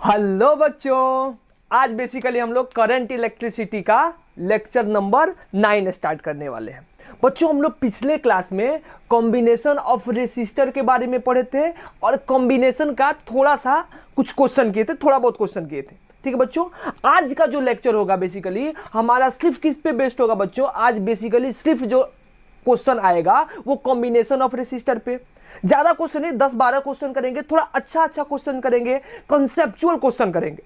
Hello बच्चों, आज basically हम लोग करंट इलेक्ट्रिसिटी का लेक्चर नंबर 9 स्टार्ट करने वाले हैं। बच्चों, हम लोग पिछले क्लास में कॉम्बिनेशन ऑफ रेसिस्टर के बारे में पढ़े थे और कॉम्बिनेशन का थोड़ा सा कुछ क्वेश्चन किए थे, थोड़ा बहुत क्वेश्चन किए थे। ठीक है बच्चों, आज का जो लेक्चर होगा बेसिकली हमारा सिर्फ किस पे बेस्ड होगा बच्चों? आज बेसिकली सिर्फ जो क्वेश्चन आएगा वो कॉम्बिनेशन ऑफ रेसिस्टर पे। ज्यादा क्वेश्चन नहीं, 10-12 क्वेश्चन करेंगे, थोड़ा अच्छा क्वेश्चन करेंगे, कंसेप्चुअल क्वेश्चन करेंगे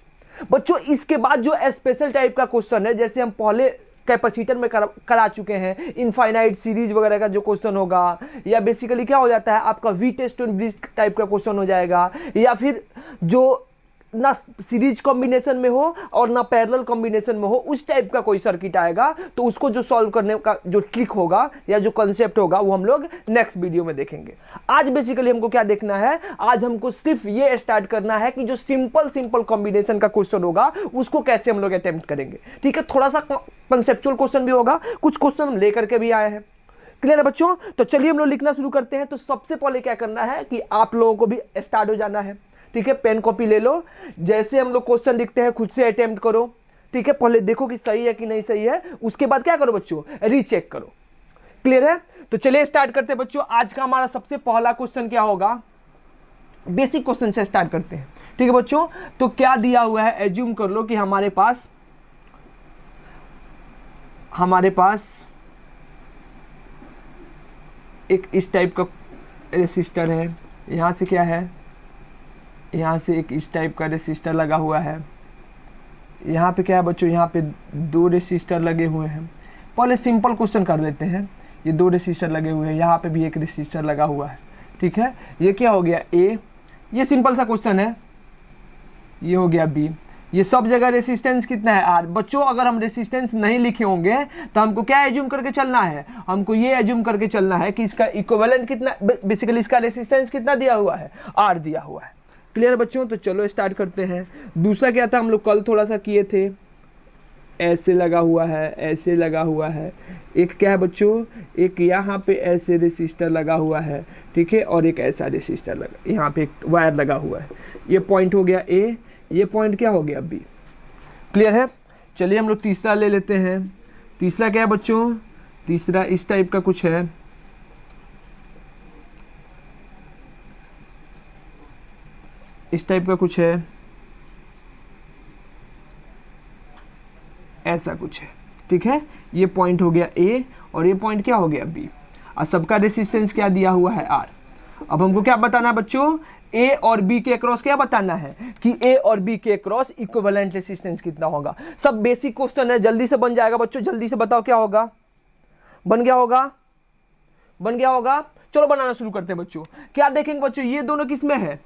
बच्चों। इसके बाद जो स्पेशल टाइप का क्वेश्चन है, जैसे हम पहले कैपेसिटर में करा चुके हैं, इनफाइनाइट सीरीज वगैरह का जो क्वेश्चन होगा, या बेसिकली क्या हो जाता है आपका Wheatstone bridge type का क्वेश्चन हो जाएगा, या फिर जो ना सीरीज कॉम्बिनेशन में हो और ना पैरेलल कॉम्बिनेशन में हो, उस टाइप का कोई सर्किट आएगा तो उसको जो सॉल्व करने का जो ट्रिक होगा या जो कॉन्सेप्ट होगा वो हम लोग नेक्स्ट वीडियो में देखेंगे। आज बेसिकली हमको क्या देखना है, आज हमको सिर्फ ये स्टार्ट करना है कि जो सिंपल कॉम्बिनेशन का क्वेश्चन होगा उसको कैसे हम लोग अटेम्प्ट करेंगे। ठीक है, थोड़ा सा कंसेप्चुअल क्वेश्चन भी होगा, कुछ क्वेश्चन हम लेकर के भी आए हैं। क्लियर है बच्चों? तो चलिए हम लोग लिखना शुरू करते हैं। तो सबसे पहले क्या करना है कि आप लोगों को भी स्टार्ट हो जाना है। ठीक है, पेन कॉपी ले लो, जैसे हम लोग क्वेश्चन लिखते हैं खुद से अटेम्प्ट करो। ठीक है, पहले देखो कि सही है कि नहीं सही है, उसके बाद क्या करो बच्चों, रीचेक करो। क्लियर है? तो चलिए स्टार्ट करते हैं बच्चों। आज का हमारा सबसे पहला क्वेश्चन क्या होगा, बेसिक क्वेश्चन से स्टार्ट करते हैं। ठीक है बच्चों, तो क्या दिया हुआ है, एज्यूम कर लो कि हमारे पास एक इस टाइप का रेसिस्टर है, यहां से क्या है, यहाँ से एक इस टाइप का रेसिस्टर लगा हुआ है। यहाँ पे क्या है बच्चों, यहाँ पे दो रेसिस्टर लगे हुए हैं। पहले सिंपल क्वेश्चन कर लेते हैं। ये दो रेसिस्टर लगे हुए हैं, यहाँ पे भी एक रेसिस्टर लगा हुआ है। ठीक है, ये क्या हो गया ए, ये सिंपल सा क्वेश्चन है। ये हो गया बी, ये सब जगह रेसिस्टेंस कितना है आर। बच्चों, अगर हम रेसिस्टेंस नहीं लिखे होंगे तो हमको क्या एज्यूम करके चलना है, हमको ये एज्यूम करके चलना है कि इसका इक्विवेलेंट कितना, बेसिकली इसका रेसिस्टेंस कितना दिया हुआ है, आर दिया हुआ है। क्लियर बच्चों? तो चलो स्टार्ट करते हैं। दूसरा क्या था, हम लोग कल थोड़ा सा किए थे, ऐसे लगा हुआ है, ऐसे लगा हुआ है। एक क्या है बच्चों, एक यहाँ पे ऐसे रेसिस्टर लगा हुआ है। ठीक है, और एक ऐसा रेसिस्टर लगा, यहाँ पे एक वायर लगा हुआ है। ये पॉइंट हो गया ए, ये पॉइंट क्या हो गया बी। क्लियर है? चलिए हम लोग तीसरा ले लेते हैं। तीसरा क्या है बच्चों, तीसरा इस टाइप का कुछ है, इस टाइप का कुछ है, ऐसा कुछ है। ठीक है, ये पॉइंट हो गया ए और ये पॉइंट क्या हो गया बी, और सबका रेसिस्टेंस क्या दिया हुआ है आर। अब हमको क्या बताना है बच्चों, ए और बी के अक्रॉस क्या बताना है कि ए और बी के अक्रॉस इक्विवेलेंट रेसिस्टेंस कितना होगा। सब बेसिक क्वेश्चन है, जल्दी से बन जाएगा बच्चों। जल्दी से बताओ क्या होगा, बन गया होगा, बन गया होगा। चलो बनाना शुरू करते हैं बच्चों। क्या देखेंगे बच्चों, ये दोनों किसमें है,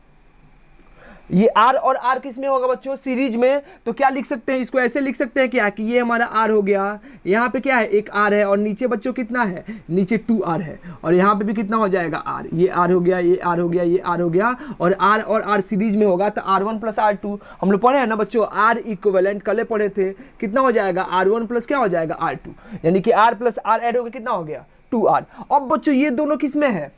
ये R और R किस में होगा बच्चों, सीरीज में। तो क्या लिख सकते हैं, इसको ऐसे लिख सकते हैं क्या कि ये हमारा R हो गया, यहाँ पे क्या है एक R है, और नीचे बच्चों कितना है, नीचे 2R है, और यहाँ पे भी कितना हो जाएगा R। ये R हो गया, ये R हो गया, ये R हो गया, और R सीरीज में होगा तो R1 + R2 हम लोग पढ़े हैं ना बच्चों। R इक्विवेलेंट कल पढ़े थे, कितना हो जाएगा R1 प्लस क्या हो जाएगा R2, यानी कि R + R ऐड होकर कितना हो गया 2R। अब बच्चों ये दोनों किस में है,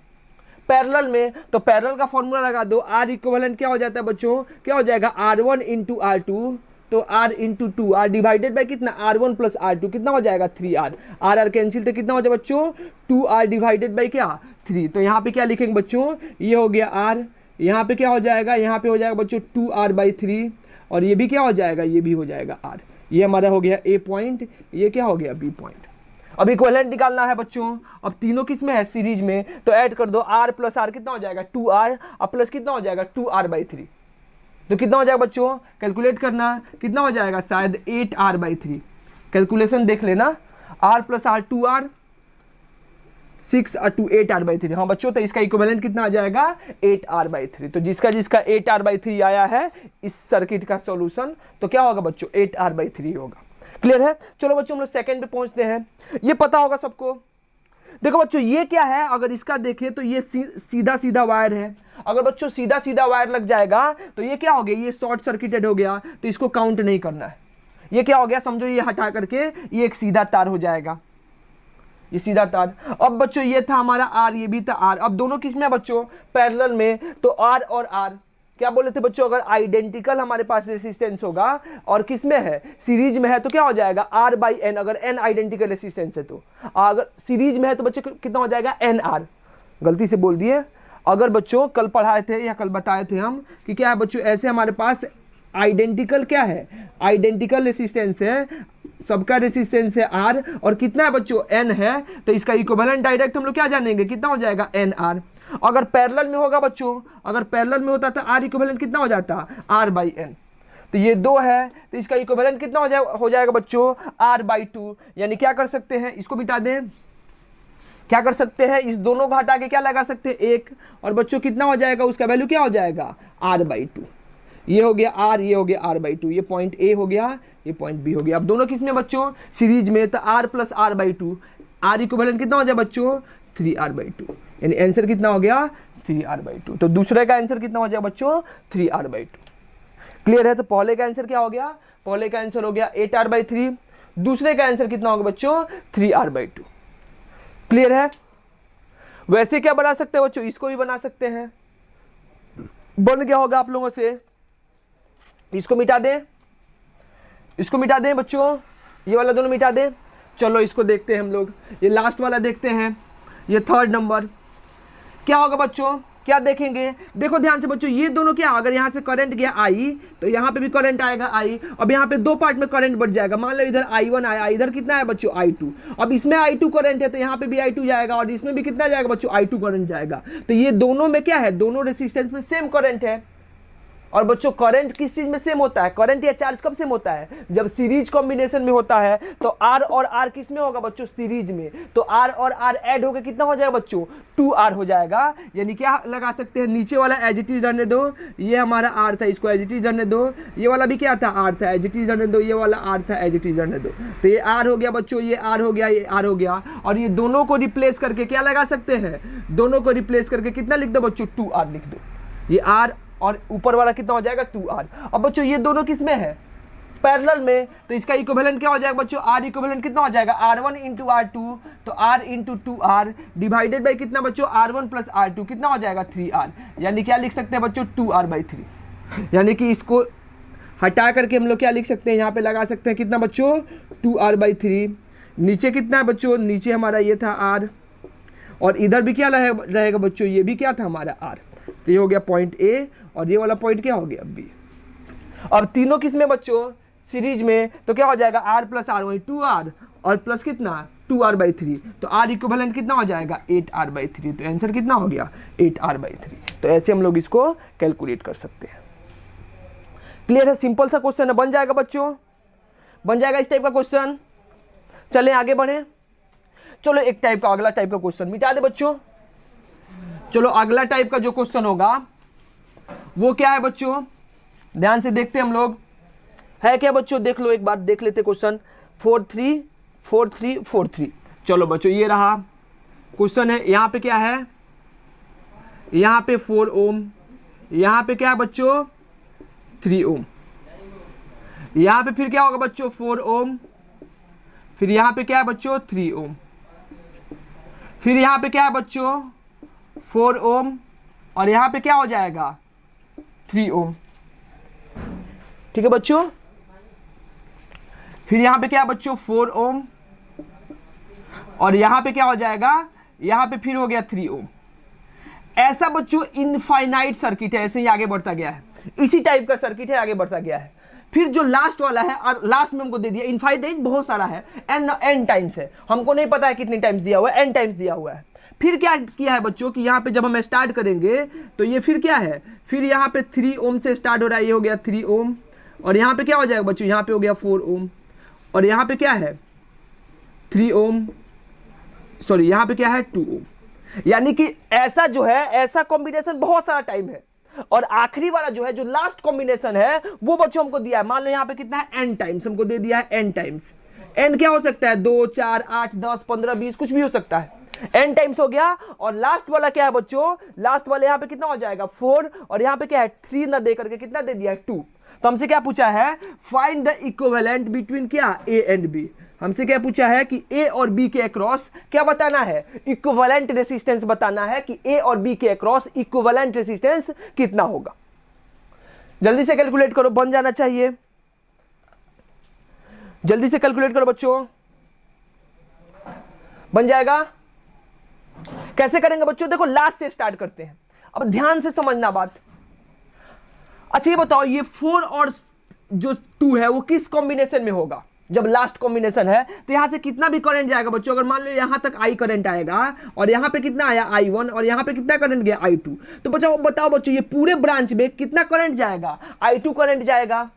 पैरेलल में। तो पैरेलल का फॉर्मूला लगा दो, आर इक्विवेलेंट क्या हो जाता है बच्चों, क्या हो जाएगा R1 × R2, तो R × 2R डिवाइडेड बाय कितना R1 + R2, कितना हो जाएगा 3R। R कैंसिल तो कितना हो जाएगा बच्चों 2R डिवाइडेड बाय क्या 3। तो यहाँ पे क्या लिखेंगे बच्चों, ये हो गया R, यहाँ पे क्या हो जाएगा, यहाँ पे हो जाएगा बच्चों 2R/3, और ये भी क्या हो जाएगा, ये भी हो जाएगा R। ये हमारा हो गया ए पॉइंट, ये क्या हो गया बी पॉइंट। अब इक्विवेलेंट निकालना है बच्चों। अब तीनों किस में है, सीरीज में, तो ऐड कर दो R + R कितना हो जाएगा 2R, और प्लस कितना हो जाएगा 2R/3, तो कितना हो जाएगा बच्चों, कैलकुलेट करना कितना हो जाएगा, शायद 8R/3। कैलकुलेशन देख लेना, R + R 2R, 6 और 2 8R/3। हाँ बच्चों, तो इसका इक्विवेलेंट कितना आ जाएगा 8R/3। तो जिसका 8R/3 आया है इस सर्किट का सॉल्यूशन, तो क्या होगा बच्चों 8R/3 होगा। क्लियर है? चलो बच्चों हम लोग सेकंड पे पहुंचते हैं। ये पता होगा सबको। देखो बच्चों, ये क्या है, अगर इसका देखें तो ये सीधा वायर है। अगर बच्चों सीधा वायर लग जाएगा तो ये क्या हो गया, ये शॉर्ट सर्किटेड हो गया, तो इसको काउंट नहीं करना है। ये क्या हो गया, समझो ये हटा करके ये एक सीधा तार हो जाएगा, ये सीधा तार। अब बच्चों ये था हमारा R, ये भी था R। अब दोनों किस में बच्चों, पैरेलल में, तो R और R क्या बोले थे बच्चों, अगर आइडेंटिकल हमारे पास रेसिस्टेंस होगा और किस में है, सीरीज में है, तो क्या हो जाएगा R बाई एन। अगर एन आइडेंटिकल रेसिस्टेंस है तो, अगर सीरीज में है तो बच्चों कितना हो जाएगा एन आर। गलती से बोल दिए, अगर बच्चों कल पढ़ाए थे या कल बताए थे हम कि क्या है बच्चों, ऐसे हमारे पास आइडेंटिकल क्या है, आइडेंटिकल रेसिस्टेंस है, सबका रेसिस्टेंस है R और कितना है बच्चों N है, तो इसका इक्विवेलेंट डायरेक्ट हम लोग क्या जानेंगे, कितना हो जाएगा NR। अगर पैरेलल में होगा बच्चों, अगर पैरेलल में होता तो R इक्विवेलेंट कितना हो जाता, R बाई N। तो ये 2 है तो इसका इक्विवेलेंट कितना हो जाएगा बच्चों, R बाई 2। यानी क्या कर सकते हैं, इसको मिटा दें, क्या कर सकते हैं, इस दोनों को हटा के क्या लगा सकते हैं 1, और बच्चों कितना हो जाएगा, उसका वैल्यू क्या हो जाएगा R बाई 2। ये हो गया R, ये हो गया R बाई 2, ये पॉइंट A हो गया, ये पॉइंट B हो गया। अब दोनों किस में बच्चों, सीरीज में, तो R plus R by 2, R equivalent कितना हो जाए बच्चों 3R बाई 2, यानी आंसर कितना हो गया 3R बाई 2। तो दूसरे का आंसर कितना हो जाए बच्चों 3R बाई 2। क्लियर है। तो पहले का आंसर क्या हो गया, पहले का आंसर हो गया 8R बाई 3, दूसरे का आंसर कितना होगा बच्चों 3R बाई 2। क्लियर है। वैसे क्या बना सकते हैं बच्चों, इसको भी बना सकते हैं, बन गया होगा आप लोगों से। इसको मिटा दें, इसको मिटा दें बच्चों, ये वाला दोनों मिटा दें। चलो इसको देखते हैं हम लोग, ये लास्ट वाला देखते हैं, ये 3rd नंबर। क्या होगा बच्चों, क्या देखेंगे, देखो ध्यान से बच्चों, ये दोनों क्या, अगर यहाँ से करंट गया I तो यहाँ पे भी करंट आएगा I। अब यहाँ पे 2 पार्ट में करंट बढ़ जाएगा, मान लो इधर I1 आया, इधर कितना है बच्चों I2। अब इसमें I2 करंट है तो यहाँ पे भी I2 जाएगा और इसमें भी कितना जाएगा बच्चों I2 करंट जाएगा। तो ये दोनों में क्या है, दोनों रेसिस्टेंस में सेम करंट है। और बच्चों करंट किस चीज में सेम होता है, करंट या चार्ज कब सेम होता है, जब सीरीज कॉम्बिनेशन में होता है। तो R और R किस में होगा बच्चों, सीरीज में। तो R और R ऐड होकर कितना हो जाएगा बच्चों 2R हो जाएगा। यानी क्या लगा सकते हैं, नीचे वाला एज इट इज रहने दो, ये हमारा R था, इसको एज इट इज रहने दो, ये वाला भी क्या था R था, एज इट इज रहने दो, ये वाला R था, एज इट इज रहने दो। तो ये R हो गया बच्चों, ये R हो गया, ये R हो गया। और ये दोनों को रिप्लेस करके क्या लगा सकते हैं, दोनों को रिप्लेस करके कितना लिख दो बच्चों 2R लिख दो। ये R और ऊपर वाला कितना हो जाएगा 2R। अब बच्चों ये दोनों किस में है, पैरेलल में, तो इसका इक्विवेलेंट क्या हो जाएगा बच्चों, R इक्विवेलेंट कितना हो जाएगा R1 इंटू R2, तो R into 2R divided by कितना बच्चों R1 प्लस R2 कितना हो जाएगा 3R। यानी क्या लिख सकते हैं बच्चों 2R बाई 3। यानी कि इसको हटा करके हम लोग क्या लिख सकते हैं, यहाँ पे लगा सकते हैं कितना बच्चों 2R बाई 3। नीचे कितना है बच्चों, नीचे हमारा ये था R और इधर भी क्या रहेगा बच्चों, ये भी क्या था हमारा R। तो ये हो गया पॉइंट A और ये वाला पॉइंट क्या हो गया B। अब तीनों किस में बच्चों, सीरीज में, तो क्या हो जाएगा R प्लस R वही 2R और प्लस कितना 2R बाई 3। तो R इक्विवेलेंट कितना हो जाएगा 8R बाई 3। तो आंसर कितना हो गया 8R बाई 3। तो ऐसे हम लोग इसको कैलकुलेट कर सकते हैं। क्लियर है, सिंपल सा क्वेश्चन है, बन जाएगा बच्चों, बन जाएगा इस टाइप का क्वेश्चन। चलें आगे बढ़े। चलो एक टाइप का, अगला टाइप का क्वेश्चन मिटा दे बच्चों। चलो अगला टाइप का जो क्वेश्चन होगा वो क्या है बच्चों, ध्यान से देखते हैं हम लोग, है क्या बच्चों, देख लो एक बार, देख लेते क्वेश्चन 4-3-4-3-4-3। चलो बच्चों ये रहा क्वेश्चन है। यहाँ पे क्या है, यहाँ पे 4 ओम, यहाँ पे क्या है बच्चों 3 ओम, यहाँ पे फिर क्या होगा बच्चों 4 ओम, फिर यहाँ पे क्या है बच्चों 3 ओम, फिर यहाँ पे क्या है बच्चों 4 ओम और यहाँ पे क्या हो जाएगा 3 ओम। ठीक है बच्चों, फिर यहाँ पे क्या है बच्चों 4 ओम और यहाँ पे क्या हो जाएगा, यहाँ पे फिर हो गया 3 ओम। ऐसा बच्चों इनफाइनाइट सर्किट है, ऐसे ही आगे बढ़ता गया है, इसी टाइप का सर्किट है, आगे बढ़ता गया है। फिर जो लास्ट वाला है, और लास्ट में हमको दे दिया इनफाइनाइट बहुत सारा है, n टाइम्स है, हमको नहीं पता है कितने टाइम्स दिया हुआ है, n टाइम्स दिया हुआ है। फिर क्या किया है बच्चों कि यहाँ पे जब हम स्टार्ट करेंगे तो ये फिर क्या है, फिर यहाँ पे 3 ओम से स्टार्ट हो रहा है, ये हो गया 3 ओम और यहाँ पे क्या हो जाएगा बच्चों, यहाँ पे हो गया 4 ओम और यहाँ पे क्या है 3 ओम, सॉरी यहाँ पे क्या है 2 ओम। यानी कि ऐसा जो है, ऐसा कॉम्बिनेशन बहुत सारा टाइम है। और आखिरी वाला जो है, जो लास्ट कॉम्बिनेशन है, वो बच्चों हमको दिया है, मान लो यहाँ पे कितना है n टाइम्स, हमको दे दिया है n टाइम्स। n क्या हो सकता है 2, 4, 8, 10, 15, 20 कुछ भी हो सकता है, n टाइम्स हो गया। और लास्ट वाला क्या है बच्चों, लास्ट वाले यहाँ पे कितना हो जाएगा 4 और यहाँ पे क्या है 3 ना दे करके कितना दे दिया है 2। तो हमसे क्या पूछा है, फाइंड द इक्विवेलेंट बिटवीन क्या A एंड B। हमसे क्या पूछा है कि A और B के अक्रॉस क्या बताना है, इक्विवेलेंट रेसिस्टेंस बताना है कि A और B के अक्रॉस इक्विवेलेंट रेसिस्टेंस कितना होगा। जल्दी से कैलकुलेट करो, बन जाना चाहिए, जल्दी से कैलकुलेट करो बच्चों, बन जाएगा। कैसे करेंगे बच्चों, देखो लास्ट से स्टार्ट करते हैं, अब ध्यान से समझना बात। अच्छा ये बताओ, ये 4 और जो 2 है वो किस कॉम्बिनेशन में होगा, जब लास्ट कॉम्बिनेशन है तो यहां से कितना भी करंट जाएगा बच्चों, अगर मान लो यहां तक आई करंट आएगा और यहां पे कितना आया I1 और यहां पे कितना करंट गया I2, तो बताओ बच्चों ये पूरे ब्रांच में कितना करंट जाएगा, I2 करंट जाएगा।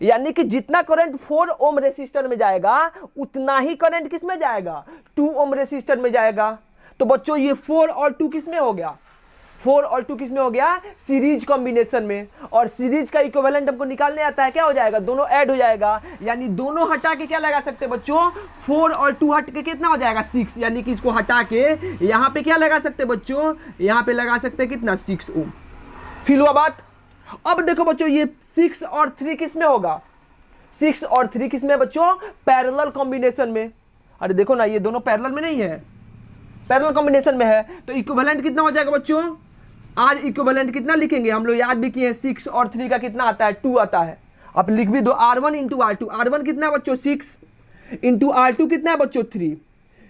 यानी कि जितना करंट 4 ओम रेसिस्टर में जाएगा उतना ही करंट किस में जाएगा, 2 ओम रेसिस्टर में जाएगा। तो बच्चों ये 4 और 2 किस में हो गया, 4 और 2 किस में हो गया, सीरीज कॉम्बिनेशन में। और सीरीज का इक्विवेलेंट हमको निकालने आता है, क्या हो जाएगा, दोनों ऐड हो जाएगा, यानी दोनों हटा के क्या लगा सकते हैं बच्चों, 4 और 2 हट के कितना हो जाएगा 6, यानी कि इसको हटा के यहां पे क्या लगा सकते हैं बच्चों, यहां पे लगा सकते हैं कितना 6 ओम। फील हुआ बात। अब देखो बच्चों ये 6 और 3 किस में होगा, 6 और 3 किस में बच्चों, पैरेलल कॉम्बिनेशन में। अरे देखो ना ये दोनों पैरेलल में नहीं है, पैरेलल कॉम्बिनेशन में है, तो इक्विवेलेंट कितना हो जाएगा बच्चों, आर इक्विवेलेंट कितना लिखेंगे, हम लोग याद भी किए हैं 6 और 3 का कितना आता है, 2 आता है। अब लिख भी दो R1 इंटू R2, R1 कितना है बच्चों 6 इंटू R2 कितना है बच्चों 3,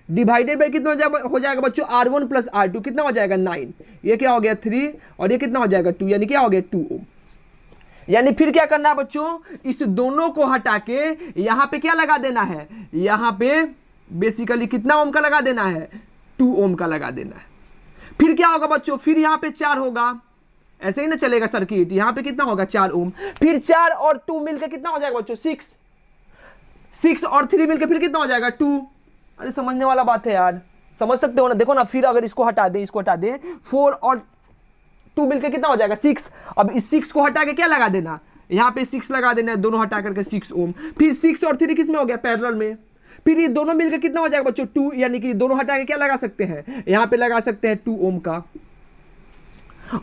डिवाइडेड बाई कितना हो जाएगा बच्चों R1 प्लस R2 कितना हो जाएगा 9, ये क्या हो गया 3 और ये कितना हो जाएगा 2, यानी क्या हो गया 2 ओम। यानी फिर क्या करना है बच्चों, इस दोनों को हटा के यहां पे क्या लगा देना है, यहां पे बेसिकली कितना ओम का लगा देना है, 2 ओम का लगा देना है। फिर क्या होगा बच्चों, फिर यहां पे 4 होगा, ऐसे ही ना चलेगा सर्किट, यहां पे कितना होगा 4 ओम, फिर 4 और 2 मिलकर कितना हो जाएगा बच्चों 6 और 3 मिलकर फिर कितना हो जाएगा 2। अरे समझने वाला बात है यार, समझ सकते हो ना, देखो ना, फिर अगर इसको हटा दे, इसको हटा दे, 4 और 2 मिलकर कितना हो जाएगा 6। अब इस 6 को हटा के क्या लगा देना, यहां पे 6 लगा देना है, दोनों हटा करके 6 ओम। फिर 6 और 3 किस में हो गया, पैरेलल में। फिर ये दोनों मिलकर कितना हो जाएगा बच्चों 2, यानी कि दोनों हटा के क्या लगा सकते हैं, यहां पे लगा सकते हैं 2 ओम का।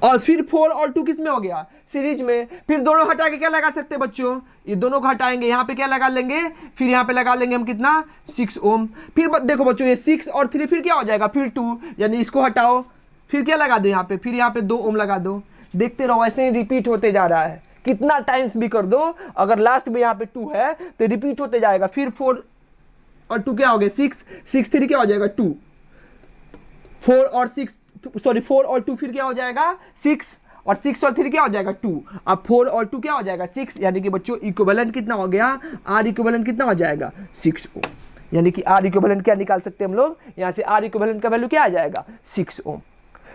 और फिर 4 और 2 किस में हो गया, सीरीज में। फिर दोनों हटा के क्या लगा सकते हैं बच्चों, ये दोनों को हटाएंगे, यहां पे क्या लगा लेंगे, फिर यहां पे लगा लेंगे हम कितना 6 ओम। फिर देखो बच्चों ये 6 और 3 फिर क्या हो जाएगा, फिर 2, यानी इसको हटाओ, फिर क्या लगा दो यहाँ पे, फिर यहाँ पे 2 ओम लगा दो, देखते रहो ऐसे ही रिपीट होते जा रहा है, कितना टाइम्स भी कर दो, अगर लास्ट में यहाँ पे 2 है तो रिपीट होते जाएगा। फिर 4 और 2 क्या हो गया 6, 6 3 क्या हो जाएगा 2, 4 और 2 फिर क्या हो जाएगा 6, और 6 और 3 क्या हो जाएगा 2। अब 4 और 2 क्या हो जाएगा 6, यानी कि बच्चों इक्विवेलेंट कितना हो गया, आर इक्विवेलेंट कितना हो जाएगा 6 ओम। यानी कि आर इक्विवेलेंट क्या निकाल सकते हैं हम लोग, यहाँ से आर इक्विवेलेंट का वैल्यू क्या आ जाएगा 6 ओम।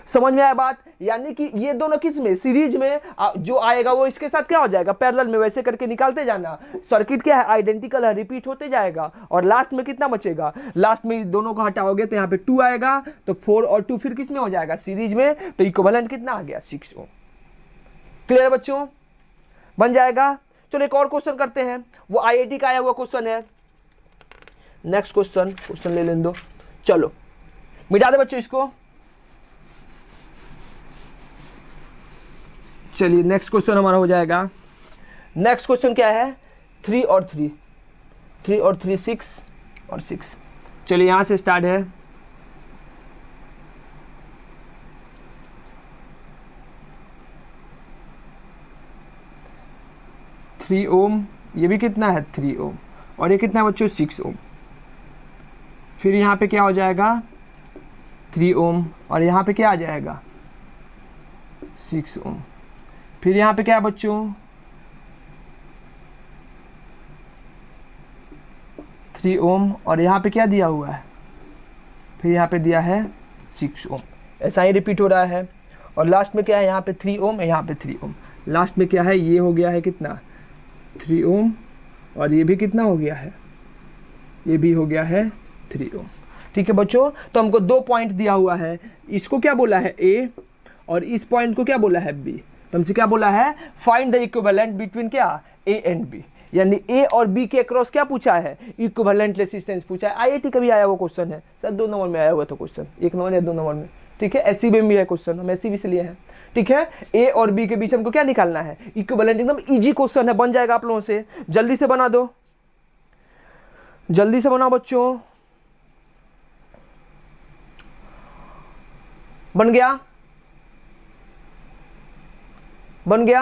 समझ में आया बात। यानी कि ये दोनों किस में, सीरीज में, जो आएगा वो इसके साथ क्या हो जाएगा पैरेलल में, वैसे करके निकालते जाना। सर्किट क्या है, आइडेंटिकल है, रिपीट होते जाएगा। और लास्ट में कितना बचेगा, लास्ट में दोनों को हटाओगे तो यहाँ पे 2 आएगा, तो 4 और 2 फिर किस में हो जाएगा सीरीज में, तो इक्विवेलेंट कितना आ गया 6 ओम। क्लियर बच्चों, बन जाएगा। चलो एक और क्वेश्चन करते हैं, वो IIT का आया हुआ क्वेश्चन है। नेक्स्ट क्वेश्चन ले लें दो, चलो मिटा दे बच्चों इसको। चलिए नेक्स्ट क्वेश्चन हमारा हो जाएगा। नेक्स्ट क्वेश्चन क्या है, 3 और 3, 3 और 3 6 और 6। चलिए यहां से स्टार्ट है। थ्री ओम, ये भी कितना है 3 ओम, और ये कितना है बच्चों 6 ओम। फिर यहाँ पे क्या हो जाएगा 3 ओम, और यहाँ पे क्या आ जाएगा 6 ओम। फिर यहाँ पे क्या है बच्चों 3 ओम, और यहाँ पे क्या दिया हुआ है, फिर यहाँ पे दिया है 6 ओम। ऐसा ही रिपीट हो रहा है। और लास्ट में क्या है, यहाँ पे 3 ओम, यहाँ पे 3 ओम। लास्ट में क्या है, ये हो गया है कितना 3 ओम, और ये भी कितना हो गया है, ये भी हो गया है 3 ओम। ठीक है बच्चों, तो हमको 2 पॉइंट दिया हुआ है, इसको क्या बोला है A, और इस पॉइंट को क्या बोला है B। तो हमसे क्या बोला है, फाइंड द इक्विवेलेंट बिटवीन क्या A एंड B, यानी A और B के अक्रॉस क्या पूछा है, इक्विवेलेंट रेसिस्टेंस पूछा है। IIT का भी आया हुआ क्वेश्चन है, सर 2 नंबर में आया हुआ था क्वेश्चन, 1 नंबर या 2 नंबर में। ठीक है, SC में भी है क्वेश्चन, हम SC भी से लिए हैं। ठीक है, A और B के बीच हमको क्या निकालना है, इक्विवेलेंट। एकदम इजी क्वेश्चन है, बन जाएगा आप लोगों से। जल्दी से बना दो, जल्दी से बनाओ बच्चों। बन गया, बन गया।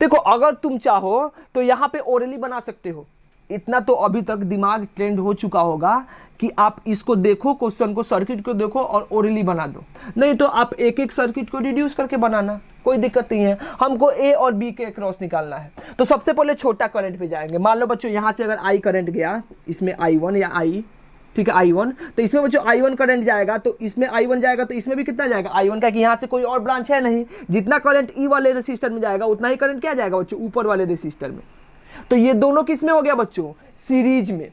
देखो अगर तुम चाहो तो यहाँ पे ओरली बना सकते हो, इतना तो अभी तक दिमाग ट्रेंड हो चुका होगा कि आप इसको देखो, क्वेश्चन को, सर्किट को देखो और ओरली बना दो। नहीं तो आप एक एक सर्किट को रिड्यूस करके बनाना, कोई दिक्कत नहीं है। हमको ए और बी के क्रॉस निकालना है। तो सबसे पहले छोटा करंट पे जाएंगे। मान लो बच्चों यहाँ से अगर आई करंट गया, इसमें I1 या I, ठीक है I1, तो इसमें बच्चों I1 करंट जाएगा, तो इसमें I1 जाएगा, तो इसमें भी कितना जाएगा I1 का, कि यहाँ से कोई और ब्रांच है नहीं। जितना करंट ई वाले रेसिस्टर में जाएगा उतना ही करंट क्या जाएगा बच्चों, ऊपर वाले रेसिस्टर में। तो ये दोनों किस में हो गया बच्चों, सीरीज में।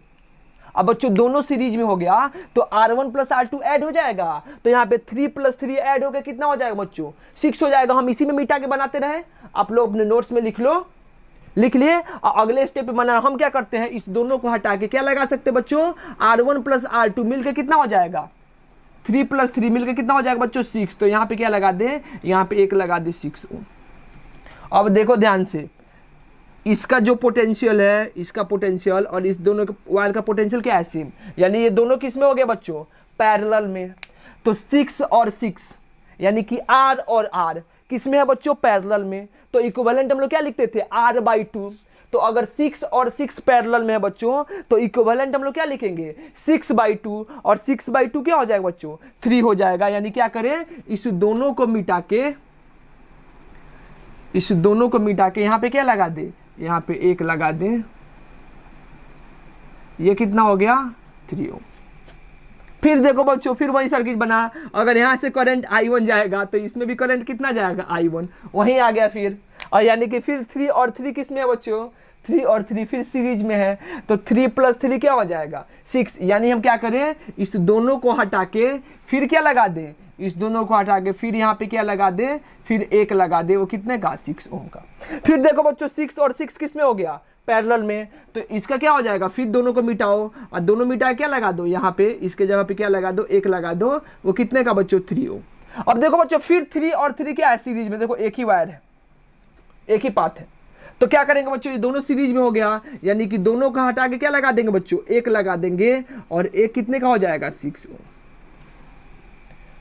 अब बच्चों दोनों सीरीज में हो गया तो R1 प्लस R2 ऐड हो जाएगा, तो यहाँ पे 3 + 3 ऐड हो गया, कितना हो जाएगा बच्चों, 6 हो जाएगा। हम इसी में मिटा के बनाते रहे, आप लोग अपने नोट्स में लिख लो, लिख लिए। और अगले स्टेप पे बना, हम क्या करते हैं, इस दोनों को हटा के क्या लगा सकते हैं बच्चों, R1 प्लस R2 मिलकर कितना हो जाएगा, 3 + 3 मिलकर कितना हो जाएगा बच्चों, 6। तो यहाँ पे क्या लगा दे, यहाँ पे 1 लगा दे, 6 ओम। अब देखो ध्यान से, इसका जो पोटेंशियल है, इसका पोटेंशियल और इस दोनों वायर का पोटेंशियल क्या है, सेम। यानी ये दोनों किस में हो गए बच्चों, पैरेलल में। तो 6 और 6 यानी कि R और R किस में है बच्चों, पैरेलल में। तो इक्विवेलेंट हम लोग क्या लिखते थे, R/2। तो अगर 6 और 6 पैरेलल में है बच्चों, तो इक्विवेलेंट हम लोग क्या लिखेंगे, 6/2। और 6/2 क्या हो जाएगा बच्चों, 3 हो जाएगा। यानी क्या करें, इस दोनों को मिटा के, इस दोनों को मिटा के यहाँ पे क्या लगा दे, यहाँ पे 1 लगा दें। ये कितना हो गया, 3 ओम। फिर देखो बच्चों, फिर वही सर्किट बना। अगर यहाँ से करंट I1 जाएगा तो इसमें भी करंट कितना जाएगा, I1, वहीं आ गया फिर। और यानी कि फिर 3 और 3 किस में है बच्चों, 3 और 3 फिर सीरीज में है। तो 3 + 3 क्या हो जाएगा, 6। यानी हम क्या करें, इस दोनों को हटा के फिर क्या लगा दें, इस दोनों को हटा के फिर यहाँ पे क्या लगा दे, फिर 1 लगा दे, वो कितने का, 6 ओम का। फिर देखो बच्चों 6 और 6 किस में हो गया, पैरेलल में। तो इसका क्या हो जाएगा, फिर दोनों को मिटाओ और दोनों मिटा क्या लगा दो, यहाँ पे इसके जगह पे क्या लगा दो, 1 लगा दो, वो कितने का बच्चों, 3 ओम। अब देखो बच्चों फिर 3 और 3 क्या है, सीरीज में। देखो एक ही वायर है, एक ही पाथ है। तो क्या करेंगे बच्चों, ये दोनों सीरीज में हो गया, यानी कि दोनों का हटा के क्या लगा देंगे बच्चों, 1 लगा देंगे और 1 कितने का हो जाएगा, 6 ओम।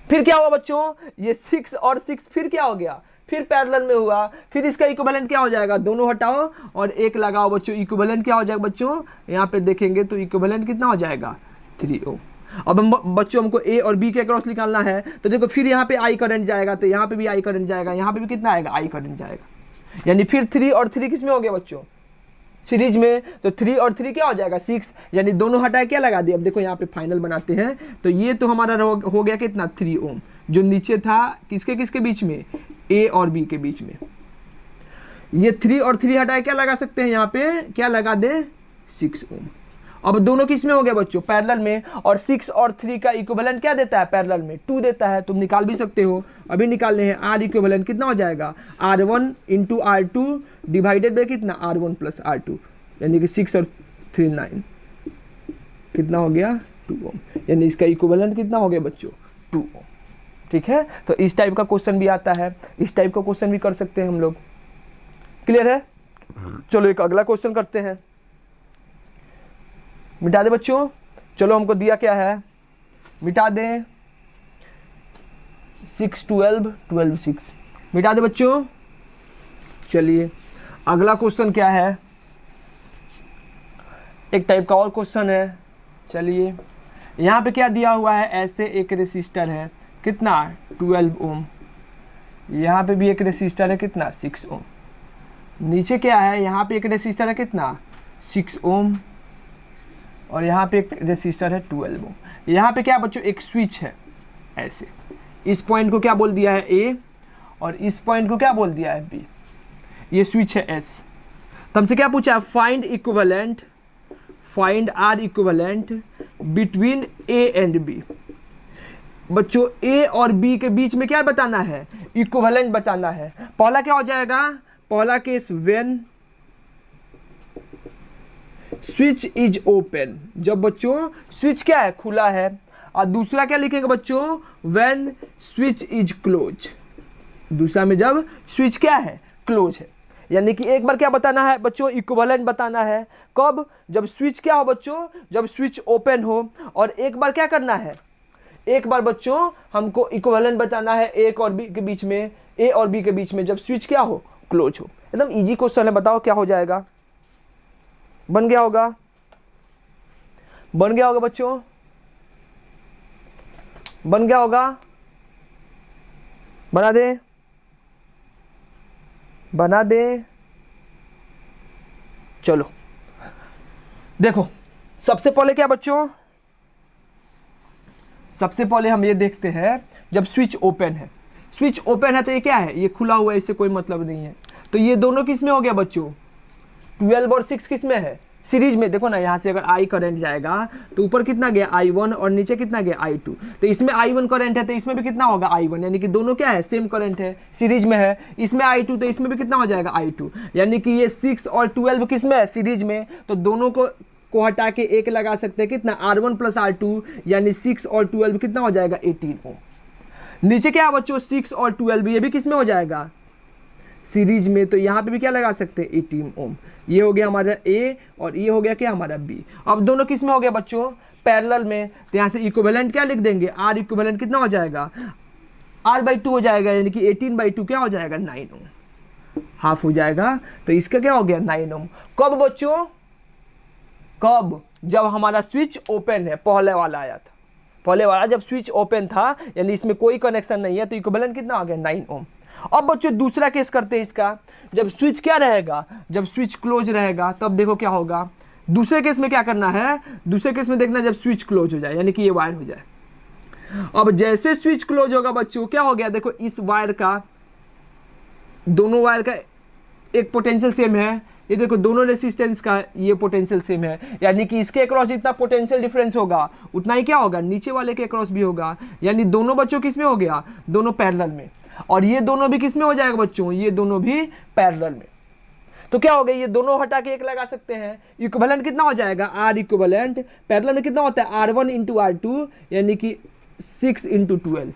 फिर क्या हुआ बच्चों, ये 6 और 6 फिर क्या हो गया, फिर पैरेलल में हुआ। फिर इसका इक्विवेलेंट क्या हो जाएगा, दोनों हटाओ और 1 लगाओ बच्चों, इक्विवेलेंट क्या हो जाएगा बच्चों, यहाँ पे देखेंगे तो इक्विवेलेंट कितना हो जाएगा, 3 ओम। अब हम बच्चों हमको ए और बी के क्रॉस निकालना है। तो देखो फिर यहाँ पे आई करंट जाएगा, तो यहाँ पे भी आई करंट जाएगा, यहाँ पे भी कितना आएगा, आई करंट जाएगा। यानी फिर 3 और 3 किस में हो गया बच्चों, सीरीज में। तो 3 और 3 क्या हो जाएगा, 6। यानी दोनों हटाए क्या लगा दिया। अब देखो यहाँ पे फाइनल बनाते हैं, तो ये तो हमारा हो गया कितना, 3 ओम, जो नीचे था किसके किसके बीच में, ए और बी के बीच में। ये 3 और 3 हटाए क्या लगा सकते हैं, यहाँ पे क्या लगा दे, 6 ओम। अब दोनों किस में हो गया बच्चों, पैरेलल में। और 6 और 3 का इक्विवेलेंट क्या देता है, पैरेलल में 2 देता है। तुम निकाल भी सकते हो, अभी निकालने हैं। R इक्विवेलेंट कितना हो जाएगा, R1 × R2 डिवाइडेड बाय कितना, R1 + R2, यानी कि 6 और 3 9, कितना हो गया, 2 ओम। यानी इसका इक्विवेलेंट कितना हो गया बच्चों, 2 ओम। ठीक है, तो इस टाइप का क्वेश्चन भी आता है, इस टाइप का क्वेश्चन भी कर सकते हैं हम लोग। क्लियर है। चलो एक अगला क्वेश्चन करते हैं, मिटा दे बच्चों। चलो हमको दिया क्या है, मिटा दें। 6 12 12 6, मिटा दे बच्चों। चलिए अगला क्वेश्चन क्या है, एक टाइप का और क्वेश्चन है। चलिए यहाँ पे क्या दिया हुआ है, ऐसे एक रेसिस्टर है, कितना, 12 ओम। यहाँ पे भी एक रेसिस्टर है, कितना, 6 ओम। नीचे क्या है, यहाँ पे एक रेसिस्टर है, कितना, 6 ओम। और यहाँ पे एक रेसिस्टर है 12 ओम। यहाँ पे क्या बच्चों, एक स्विच है ऐसे। इस पॉइंट को क्या बोल दिया है, ए, और इस पॉइंट को क्या बोल दिया है, बी। ये स्विच है एस। तो हमसे क्या पूछा है, find equivalent, find R equivalent between A and B. बच्चों ए और बी के बीच में क्या बताना है, इक्विवेलेंट बताना है। पहला क्या हो जाएगा, पहला case when switch is open, जब बच्चों स्विच क्या है, खुला है। और दूसरा क्या लिखेंगे बच्चों, व्हेन स्विच इज क्लोज, दूसरा में जब स्विच क्या है, क्लोज है। यानी कि एक बार क्या बताना है बच्चों, इक्विवेलेंट बताना है। कब, जब स्विच क्या हो बच्चों, जब स्विच ओपन हो। और एक बार क्या करना है, एक बार बच्चों हमको इक्विवेलेंट बताना है ए और बी के बीच में, ए और बी के बीच में, जब स्विच क्या हो, क्लोज हो। एकदम इजी क्वेश्चन है, बताओ क्या हो जाएगा। बन गया होगा, बन गया होगा बच्चों, बन गया होगा, बना दे, बना दे। चलो देखो, सबसे पहले क्या बच्चों, सबसे पहले हम ये देखते हैं जब स्विच ओपन है, स्विच ओपन है तो ये क्या है, ये खुला हुआ है, इससे कोई मतलब नहीं है। तो ये दोनों किस में हो गया बच्चों, 12 और 6 किस में है, सीरीज में। देखो ना, यहाँ से अगर आई करंट जाएगा तो ऊपर कितना गया I1 और नीचे कितना गया I2, तो इसमें I1 करंट है तो इसमें भी कितना होगा I1, यानी कि दोनों क्या है, सेम करंट है, सीरीज में है। इसमें I2 तो इसमें भी कितना हो जाएगा I2, यानी कि ये 6 और 12 किस में है, सीरीज में। तो दोनों को हटा के एक लगा सकते हैं, कितना R1 + R2, यानी 6 और 12 कितना हो जाएगा 18 ओम। नीचे क्या है बच्चों, 6 और 12, ये भी किस में हो जाएगा, सीरीज में। तो यहाँ पे भी क्या लगा सकते हैं 18 ओम। ये हो गया हमारा ए और ये हो गया क्या हमारा बी। अब दोनों किस में हो गया बच्चों, पैरेलल में। तो यहाँ से इक्विवेलेंट क्या लिख देंगे, आर इक्विवेलेंट कितना हो जाएगा, R/2 हो जाएगा, यानी कि 18/2 क्या हो जाएगा 9 ओम, हाफ हो जाएगा। तो इसका क्या हो गया 9 ओम। कब बच्चों, कब, जब हमारा स्विच ओपन है, पहले वाला आया था, पहले वाला जब स्विच ओपन था, यानी इसमें कोई कनेक्शन नहीं है, तो इक्विवेलेंट कितना आ गया 9 ओम। अब बच्चों दूसरा केस करते हैं इसका, जब स्विच क्या रहेगा, जब स्विच क्लोज रहेगा, तब देखो क्या होगा। दूसरे केस में क्या करना है, दूसरे केस में देखना जब स्विच क्लोज हो जाए, यानी कि ये वायर हो जाए। अब जैसे स्विच क्लोज होगा बच्चों, क्या हो गया, देखो इस वायर का, दोनों वायर का एक पोटेंशियल सेम है, ये देखो दोनों रेसिस्टेंस का ये पोटेंशियल सेम है, यानी कि इसके अक्रॉस जितना पोटेंशियल डिफरेंस होगा उतना ही क्या होगा, नीचे वाले के अक्रॉस भी होगा। यानी दोनों बच्चों किस में हो गया, दोनों पैरेलल में। और ये दोनों भी किस में हो जाएगा बच्चों, ये दोनों भी पैरेलल में। तो क्या हो गया, ये दोनों हटा के एक लगा सकते हैं। इक्विवेलेंट कितना हो जाएगा, आर इक्विवेलेंट पैरेलल में कितना होता है, R1 × R2, यानी कि 6 × 12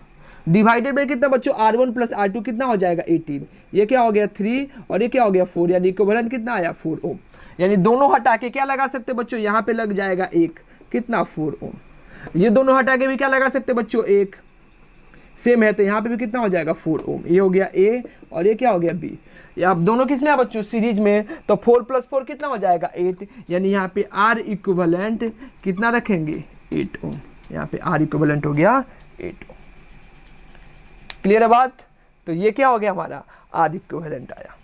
डिवाइडेड बाय कितना बच्चों, R1 + R2 कितना हो जाएगा 18। ये क्या हो गया 3 और ये क्या हो गया 4, यानी इक्विवेलेंट कितना आया 4 ओम। यानी दोनों हटा के क्या लगा सकते बच्चों, यहाँ पे लग जाएगा एक, कितना 4 ओम। ये दोनों हटा के भी क्या लगा सकते बच्चों, एक, सेम है, तो यहाँ पे भी कितना हो जाएगा 4 ओम। ये हो गया ए और ये क्या हो गया बी। अब दोनों किस में है बच्चों, सीरीज में। तो 4 + 4 कितना हो जाएगा 8, यानी यहाँ पे आर इक्विवेलेंट कितना रखेंगे 8 ओम। यहाँ पे आर इक्विवेलेंट हो गया 8 ओम। क्लियर है बात। तो ये क्या हो गया हमारा, आर इक्विवेलेंट आया।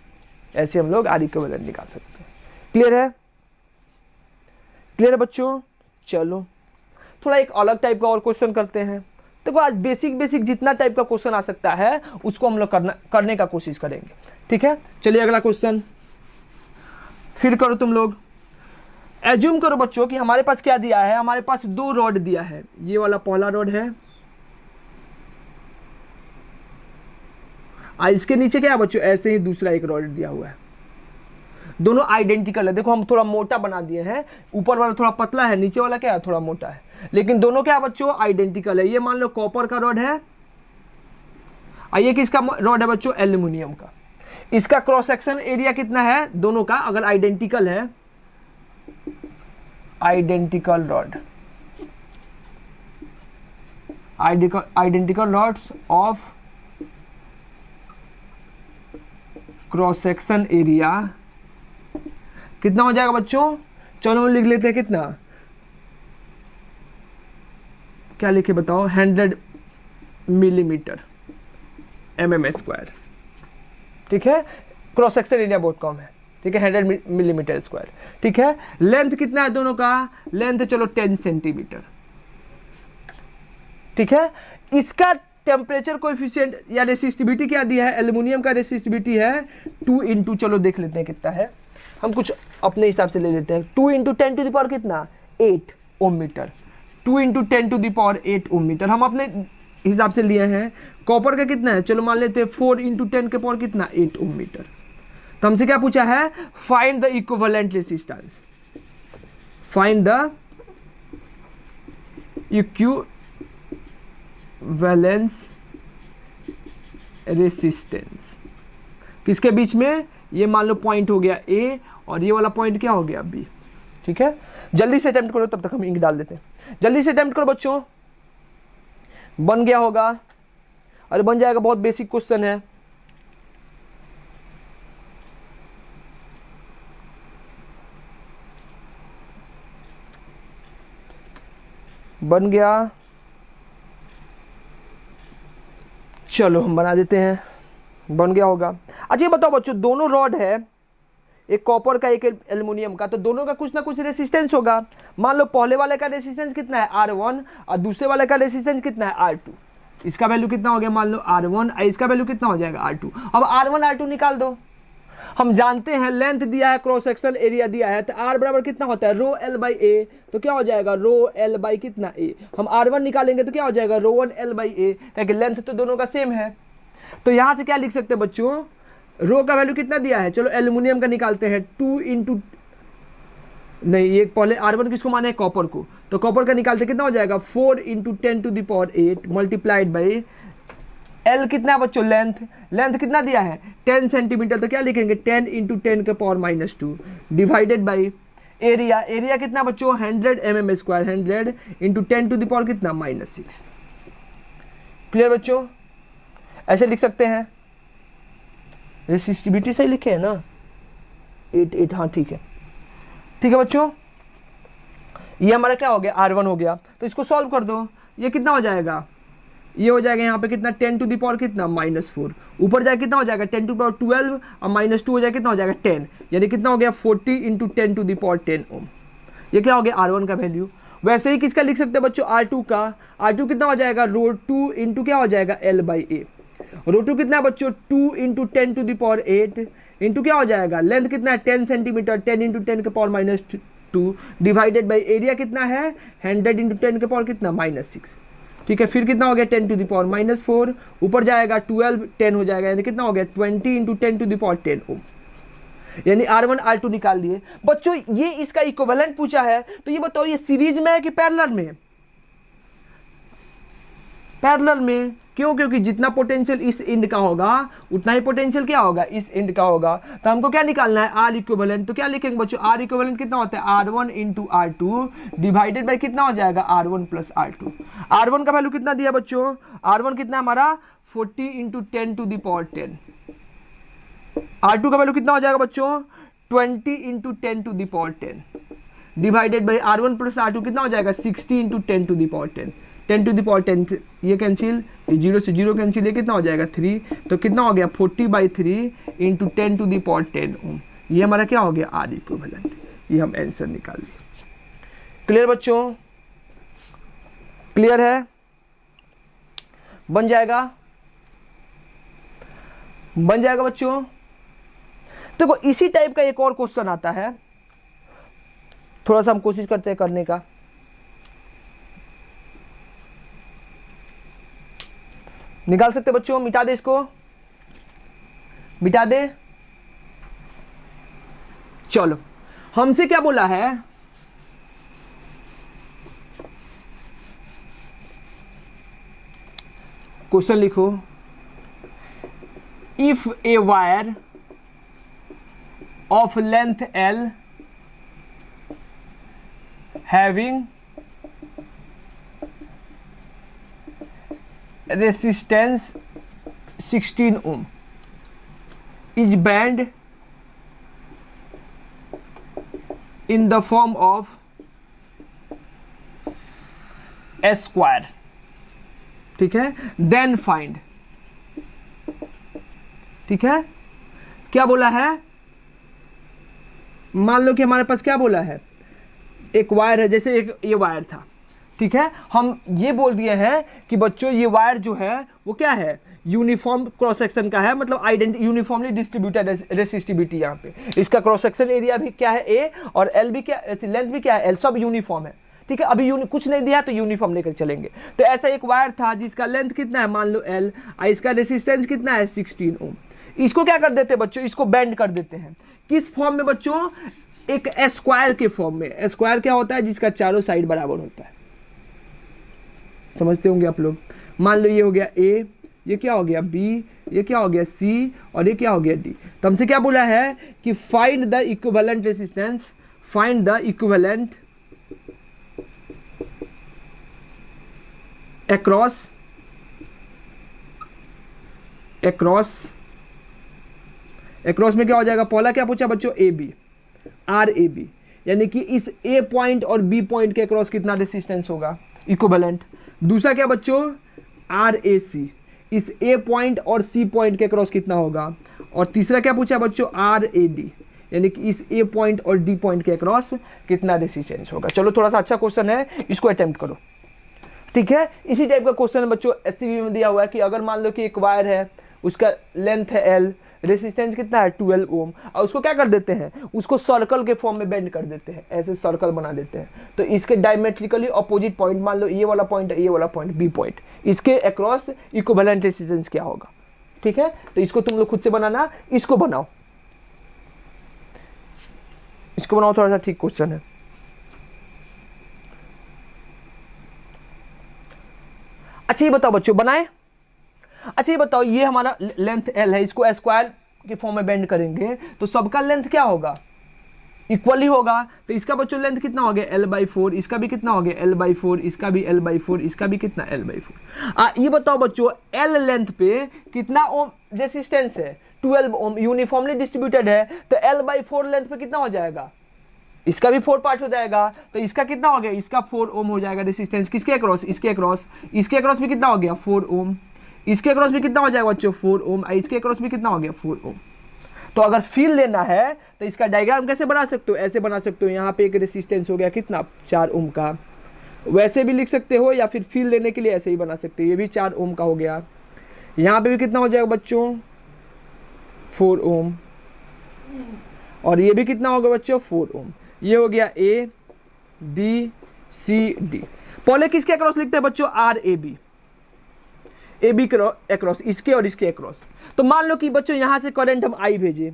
ऐसे हम लोग आर इक्विवेलेंट निकाल सकते हैं। क्लियर है, क्लियर है बच्चों। चलो थोड़ा एक अलग टाइप का और क्वेश्चन करते हैं। देखो आज बेसिक जितना टाइप का क्वेश्चन आ सकता है उसको हम लोग करने का कोशिश करेंगे, ठीक है। चलिए अगला क्वेश्चन फिर करो तुम लोग। एज्यूम करो बच्चों कि हमारे पास क्या दिया है, हमारे पास 2 रॉड दिया है। ये वाला पहला रॉड है और इसके नीचे क्या है बच्चों, ऐसे ही दूसरा एक रॉड दिया हुआ है। दोनों आइडेंटिकल है। देखो हम थोड़ा मोटा बना दिए हैं, ऊपर वाला थोड़ा पतला है, नीचे वाला क्या है थोड़ा मोटा है, लेकिन दोनों क्या बच्चों आइडेंटिकल है। ये मान लो कॉपर का रॉड है और ये किसका रॉड है बच्चों, एल्यूमिनियम का। इसका क्रॉस सेक्शन एरिया कितना है दोनों का, अगर आइडेंटिकल है, identical rod, identical rods of cross section area कितना हो जाएगा बच्चों। चलो लिख लेते हैं कितना, क्या लिखे बताओ, 100 मिलीमीटर mm²। ठीक है, क्रॉस सेक्शन एरिया बहुत कम है, ठीक है, 100 मिलीमीटर स्क्वायर। ठीक है, लेंथ कितना है दोनों का, लेंथ चलो 10 सेंटीमीटर। ठीक है, इसका टेम्परेचर कोएफिशिएंट या रेसिस्टिविटी क्या दिया है, एल्युमिनियम का रेसिस्टिविटी है 2 × चलो देख लेते हैं कितना है, हम कुछ अपने हिसाब से ले लेते हैं। 2 × 10⁻⁸ कितना, 8 ओम मीटर। 2 × 10⁸ ओम मीटर हम अपने हिसाब से लिए हैं। कॉपर का कितना है, चलो मान लेते हैं 4 × 10⁻⁸ कितना, 8 ओम मीटर। तो हमसे क्या पूछा है, find the equivalent resistance, find the equivalence resistance किसके बीच में, ये मान लो पॉइंट हो गया ए और ये वाला पॉइंट क्या हो गया बी। ठीक है, जल्दी से अटेम्प्ट करो, तब तक हम इंक डाल देते हैं। जल्दी से अटेम्प्ट करो बच्चों, बन गया होगा, अरे बन जाएगा, बहुत बेसिक क्वेश्चन है। बन गया, चलो हम बना देते हैं, बन गया होगा। अच्छा ये बताओ बच्चों, दोनों रॉड है, एक कॉपर का एक एल्युमिनियम का, तो दोनों का कुछ ना कुछ रेसिस्टेंस होगा। मान लो पहले वाले का रेसिस्टेंस कितना है R1 और दूसरे वाले का रेसिस्टेंस कितना है R2। इसका वैल्यू कितना हो गया, मान लो R1 और इसका वैल्यू कितना हो जाएगा R2। अब R1 R2 निकाल दो। हम जानते हैं लेंथ दिया है, क्रॉस सेक्शन एरिया दिया है, तो R बराबर कितना होता है रो L बाई ए, तो क्या हो जाएगा रो L बाई कितना A। हम R1 निकालेंगे तो क्या हो जाएगा रो 1 L बाई ए, क्योंकि लेंथ तो दोनों का सेम है। तो यहाँ से क्या लिख सकते हैं बच्चों, रो का वैल्यू कितना दिया है, चलो एल्युमिनियम का निकालते हैं 2 इंटू, नहीं ये पहले R1 किसको माने कॉपर को, तो कॉपर का निकालते कितना हो जाएगा 4 into 10 to the power 8 multiplied by L कितना है बच्चों, लेंथ, लेंथ कितना दिया है 10 सेंटीमीटर, तो क्या लिखेंगे 10 इंटू 10 के power -2 divided by area, area कितना बच्चों 100 mm square, 100 into 10 to the power कितना -6। क्लियर बच्चों, ऐसे लिख सकते हैं। रेसिस्टिविटी सही लिखे है ना 8, हाँ ठीक है, ठीक है बच्चों। ये हमारा क्या हो गया R1 हो गया, तो इसको सॉल्व कर दो। ये कितना हो जाएगा, ये हो जाएगा यहाँ पे कितना 10 टू द पावर कितना -4, ऊपर जाए कितना हो जाएगा 10 टू द पावर 12 और -2 हो जाएगा कितना हो जाएगा 10, यानी कितना हो गया 40 इंटू 10 टू द पावर 10 ओम। ये क्या हो गया R1 का वैल्यू। वैसे ही किसका लिख सकते हैं बच्चों R2 का, R2 कितना हो जाएगा रो 2 इंटू क्या हो जाएगा L बाई ए, रो 2 कितना है बच्चों 2 into 10 to the power 8 into क्या हो जाएगा लेंथ कितना है 10 सेंटीमीटर, 10 इंटू 10 के पावर -2 डिवाइडेड बाई एरिया कितना है 100 इंटू 10 के पावर कितना -6। ठीक है, फिर कितना हो गया 10 टू द पावर -4, ऊपर जाएगा 12 10 हो जाएगा, यानी कितना हो गया 20 इंटू 10 टू द पावर 10 ओम, यानी R1 R2 निकाल दिए बच्चों। ये इसका इक्विवेलेंट पूछा है, तो ये बताओ ये सीरीज में है कि पैरेलल में, पैरेलल में, क्यों, क्योंकि जितना पोटेंशियल इस एंड का होगा उतना ही पोटेंशियल क्या होगा इस एंड का होगा। तो हमको क्या निकालना है R इक्विवेलेंट, तो क्या लिखेंगे बच्चों R इक्विवेलेंट कितना होता है R1 into R2 divided by कितना हो जाएगा R1 प्लस R2। R1 का वैल्यू कितना दिया बच्चों, R1 कितना हमारा 40 into 10 to the power 10, R2 का वैल्यू कितना हो जाएगा बच्चों 20 into 10 to the power 10 divided by R1 plus R2 कितना हो जाएगा 60 into 10 to the power 10, 10 to the power 10 ये कैंसिल, 0 से 0 कैंसिल, ये कितना हो जाएगा 3, तो कितना हो गया 40/3 इंटू 10 टू द पावर 10 ओम। ये हमारा क्या हो गया R इक्विवेलेंट, ये हम आंसर निकाल लिए। क्लियर बच्चों, क्लियर है, बन जाएगा, बन जाएगा बच्चों। देखो इसी टाइप का एक और क्वेश्चन आता है, थोड़ा सा हम कोशिश करते हैं करने का। निकाल सकते बच्चों, मिटा दे इसको, मिटा दे। चलो हमसे क्या बोला है, क्वेश्चन लिखो, if a wire of length L having resistance 16 ohm is bent in the form of a square, ठीक है, then find, ठीक है। क्या बोला है, मान लो कि हमारे पास क्या बोला है, एक वायर है, जैसे एक ये वायर था, ठीक है, हम ये बोल दिए हैं कि बच्चों ये वायर जो है वो क्या है यूनिफॉर्म क्रॉस सेक्शन का है, मतलब यूनिफॉर्मली डिस्ट्रीब्यूटेड रेसिस्टिविटी, यहाँ पे इसका क्रॉस सेक्शन एरिया भी क्या है A और L भी क्या, लेंथ भी क्या है L, सब यूनिफॉर्म है, ठीक है। अभी कुछ नहीं दिया तो यूनिफॉर्म लेकर चलेंगे। तो ऐसा एक वायर था जिसका लेंथ कितना है मान लो L और इसका रेसिस्टेंस कितना है 16 ओम। इसको क्या कर देते हैं बच्चों, इसको बेंड कर देते हैं, किस फॉर्म में बच्चों, एक स्क्वायर के फॉर्म में। स्क्वायर क्या होता है, जिसका चारों साइड बराबर होता है, समझते होंगे आप लोग। मान लो ये हो गया A, ये क्या हो गया B, ये क्या हो गया C और ये क्या हो गया D। तो हमसे क्या बोला है कि find the equivalent resistance, find the equivalent across में क्या हो जाएगा, पहला क्या पूछा बच्चों AB, RAB, यानी कि इस A पॉइंट और B पॉइंट के अक्रॉस कितना रेसिस्टेंस होगा। इक्विवेलेंट। दूसरा क्या बच्चों, आर ए सी, इस ए पॉइंट और सी पॉइंट के क्रॉस कितना होगा। और तीसरा क्या पूछा बच्चों, आर ए डी, यानी कि इस ए पॉइंट और डी पॉइंट के क्रॉस कितना रेसिस्टेंस होगा। चलो थोड़ा सा अच्छा क्वेश्चन है, इसको अटेम्प्ट करो। ठीक है, इसी टाइप का क्वेश्चन है बच्चों एससीबी में दिया हुआ है कि अगर मान लो कि एक वायर है, उसका लेंथ है एल, रेसिस्टेंस कितना है 12 ओम, और उसको क्या कर देते हैं, उसको सर्कल के फॉर्म में बेंड कर देते हैं, ऐसे सर्कल बना देते हैं। तो इसके डायमेट्रिकली अपोजिट पॉइंट, मान लो ये वाला पॉइंट है, ये वाला पॉइंट बी पॉइंट, इसके अक्रॉस इक्विवेलेंट रेसिस्टेंस क्या होगा। ठीक है, तो इसको तुम लोग खुद से बनाना, इसको बनाओ, इसको बनाओ, थोड़ा सा ठीक क्वेश्चन है। अच्छा ये बताओ बच्चों, बनाए। अच्छा ये बताओ, ये हमारा लेंथ एल है, इसको स्क्वायर के फॉर्म में बेंड करेंगे तो सबका लेंथ क्या होगा, इक्वली होगा। तो इसका बच्चों लेंथ कितना हो गया l/4, इसका भी कितना हो गया l/4, इसका भी l/4, इसका भी कितना l/4। ये बताओ बच्चों, एल लेंथ पे कितना ओम रेसिस्टेंस है, 12 ओम, यूनिफॉर्मली डिस्ट्रीब्यूटेड है, तो l/4 लेंथ पे कितना हो जाएगा, इसका भी 4 पार्ट हो जाएगा। तो इसका कितना हो गया, इसका 4 ओम हो जाएगा रेसिस्टेंस, किसके अक्रॉस, इसके अक्रॉस, इसके अक्रॉस भी कितना हो गया 4 ओम, इसके अक्रॉस भी कितना हो जाएगा बच्चों 4 ओम, इसके अक्रॉस भी कितना हो गया 4 ओम। तो अगर फील लेना है तो इसका डायग्राम कैसे बना सकते हो, ऐसे बना सकते हो, यहाँ पे एक रेसिस्टेंस हो गया कितना 4 ओम का, वैसे भी लिख सकते हो, या फिर फील लेने के लिए ऐसे ही बना सकते हो, ये भी 4 ओम का हो गया, यहाँ पे भी कितना हो जाएगा बच्चों 4 ओम, और ये भी कितना होगा बच्चों 4 ओम। ये हो गया ए बी सी डी। पहले किसके अक्रॉस लिखते हैं बच्चों, R A B, A B across, इसके और इसके अक्रॉस। तो मान लो कि बच्चों यहाँ से करंट हम आई भेजे,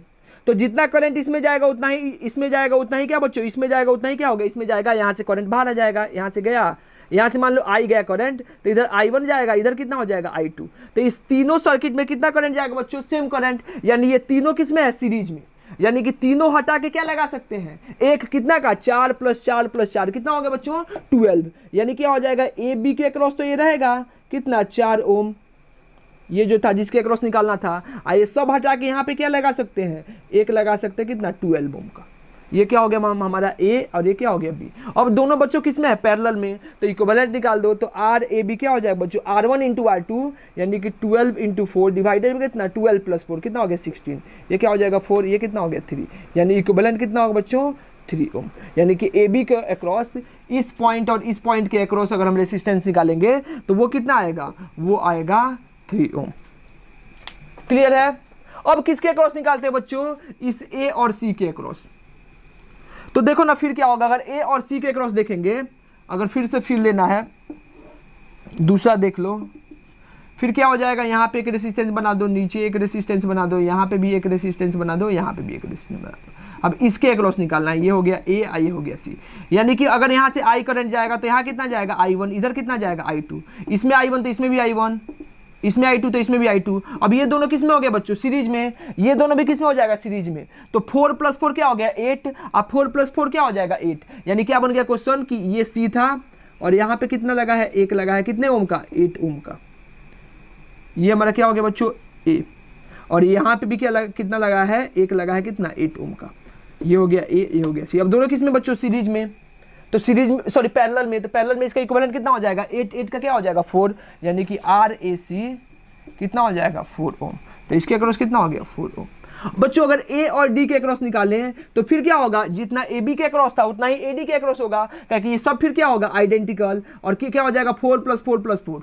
तो जितना करंट इसमें जाएगा उतना ही इसमें जाएगा, उतना ही क्या बच्चों इसमें जाएगा, उतना ही क्या होगा इसमें जाएगा, यहाँ से करंट बाहर आ जाएगा, यहाँ से गया, यहाँ से मान लो आई गया करंट, तो इधर I1 जाएगा, इधर कितना हो जाएगा I2। तो इस तीनों सर्किट में कितना करंट जाएगा बच्चों, सेम करंट, यानी ये तीनों किसमें है, सीरीज में, यानी कि तीनों हटा के क्या लगा सकते हैं, एक कितना का 4 + 4 + 4 कितना हो गया बच्चों 12, यानी क्या हो जाएगा ए बी के अक्रॉस तो ये रहेगा कितना 4 ओम, ये जो था जिसके अक्रॉस निकालना था, ये सब हटा के यहाँ पे क्या लगा सकते हैं, एक लगा सकते हैं कितना 12 ओम का। ये क्या हो गया हमारा ए, और ये क्या हो गया बी। अब दोनों बच्चों किसमें है, पैरेलल में, तो इक्विवेलेंट निकाल दो, तो आर ए बी क्या हो जाएगा बच्चों R1 × R2, यानी कि 12 × 4 डिवाइडेड में कितना 12 + 4 कितना हो गया 16, ये क्या हो जाएगा 4, ये कितना हो गया 3, यानी इक्विवेलेंट कितना होगा बच्चों 3 ओम। यानी कि ए बी के अक्रॉस इस पॉइंट और इस पॉइंट के अक्रॉस अगर हम रेसिस्टेंस निकालेंगे तो वो कितना आएगा, वो आएगा 3 ओम। क्लियर है। अब किसके अक्रॉस निकालते हैं बच्चों, इस ए और सी के अक्रॉस। तो देखो ना फिर क्या होगा, अगर ए और सी के क्रॉस देखेंगे, अगर फिर से फील लेना है, दूसरा देख लो, फिर क्या हो जाएगा, यहाँ पे एक रेसिस्टेंस बना दो, नीचे एक रेसिस्टेंस बना दो, यहाँ पे भी एक रेसिस्टेंस बना दो, यहाँ पे भी एक रेसिस्टेंस बना दो। अब इसके अक्रॉस निकालना है, ये हो गया ए, ये हो गया सी, यानी कि अगर यहाँ से आई करंट जाएगा तो यहाँ कितना जाएगा I1, इधर कितना जाएगा I2, इसमें I1 तो इसमें भी I1, इसमें I2 तो इसमें भी I2। अब ये दोनों किस में हो गया बच्चों, सीरीज में, ये दोनों भी किस में हो जाएगा, सीरीज में। तो 4 + 4 क्या हो गया 8, अब 4 + 4 क्या हो जाएगा 8, यानी क्या बन गया क्वेश्चन कि ये सी था और यहाँ पे कितना लगा है, एक लगा है, कितने ओम का 8 ओम का। ये हमारा क्या हो गया बच्चों ए, और यहाँ पे भी क्या कितना लगा है, एक लगा है, कितना 8 ओम का। ये हो गया ए, ये हो गया सी। अब दोनों किस में बच्चों, सीरीज में, तो सीरीज में सॉरी पैरेलल में, तो पैरेलल में इसका इक्विवेलेंट कितना हो जाएगा 8 का क्या हो जाएगा 4, यानी कि आर ए सी कितना हो जाएगा 4 ओम। तो इसके अक्रॉस कितना हो गया 4 ओम। बच्चों अगर ए और डी के अक्रॉस निकालें तो फिर क्या होगा, जितना ए बी के अक्रॉस था उतना ही ए डी के अक्रॉस होगा, क्योंकि ये सब फिर क्या होगा आइडेंटिकल, और क्या हो जाएगा 4 + 4 + 4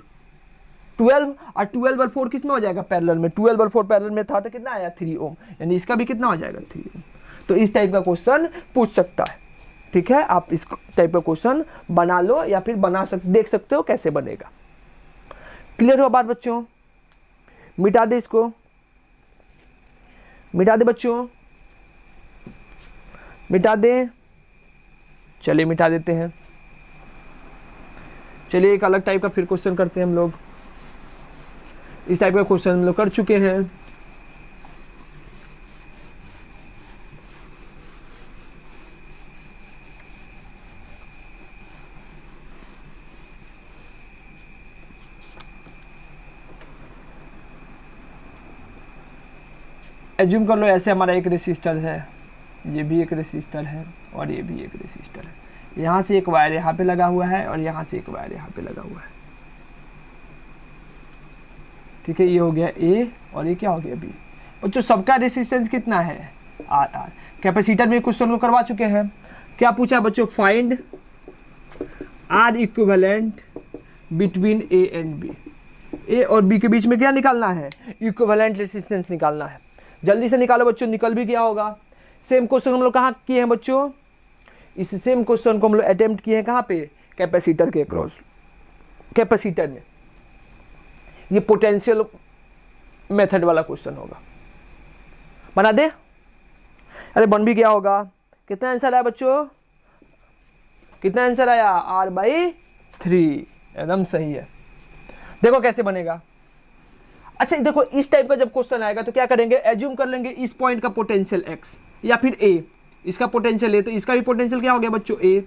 12, और 12 और 4 किस में हो जाएगा पैरेलल में, 12 और 4 पैरेलल में था तो कितना आया 3 ओम, यानी इसका भी कितना हो जाएगा 3 ओम। तो इस टाइप का क्वेश्चन पूछ सकता है। ठीक है, आप इस टाइप का क्वेश्चन बना लो या फिर देख सकते हो कैसे बनेगा। क्लियर हो बात बच्चों, मिटा दे इसको, मिटा दे बच्चों, मिटा दे, चलिए मिटा देते हैं। चलिए एक अलग टाइप का फिर क्वेश्चन करते हैं हम लोग। इस टाइप का क्वेश्चन हम लोग कर चुके हैं। एज्यूम कर लो ऐसे हमारा एक रेसिस्टर है, ये भी एक रेसिस्टर है और ये भी एक रेसिस्टर है। यहाँ से एक वायर यहाँ पे लगा हुआ है और यहाँ से एक वायर यहाँ पे लगा हुआ है। ठीक है, ये हो गया ए और ये क्या हो गया बी। बच्चों सबका रेसिस्टेंस कितना है, आर आर। कैपेसिटर में क्वेश्चन को करवा चुके हैं। क्या पूछा बच्चों, find R equivalent between A and B. A और बी के बीच में क्या निकालना है, इक्विवेलेंट रेसिस्टेंस निकालना है। जल्दी से निकालो बच्चों, निकल भी गया होगा। सेम क्वेश्चन हम लोग कहाँ किए हैं बच्चों, इस सेम क्वेश्चन को हम लोग अटेम्प्ट किए हैं कहाँ पे, कैपेसिटर के अक्रॉस। कैपेसिटर में ये पोटेंशियल मेथड वाला क्वेश्चन होगा, बना दे। अरे बन भी गया होगा। कितना आंसर आया बच्चों, कितना आंसर आया, R/3। एकदम सही है। देखो कैसे बनेगा। अच्छा देखो, इस टाइप का जब क्वेश्चन आएगा तो क्या करेंगे, एज्यूम कर लेंगे इस पॉइंट का पोटेंशियल x या फिर a, इसका पोटेंशियल है तो इसका भी पोटेंशियल क्या हो गया बच्चों a।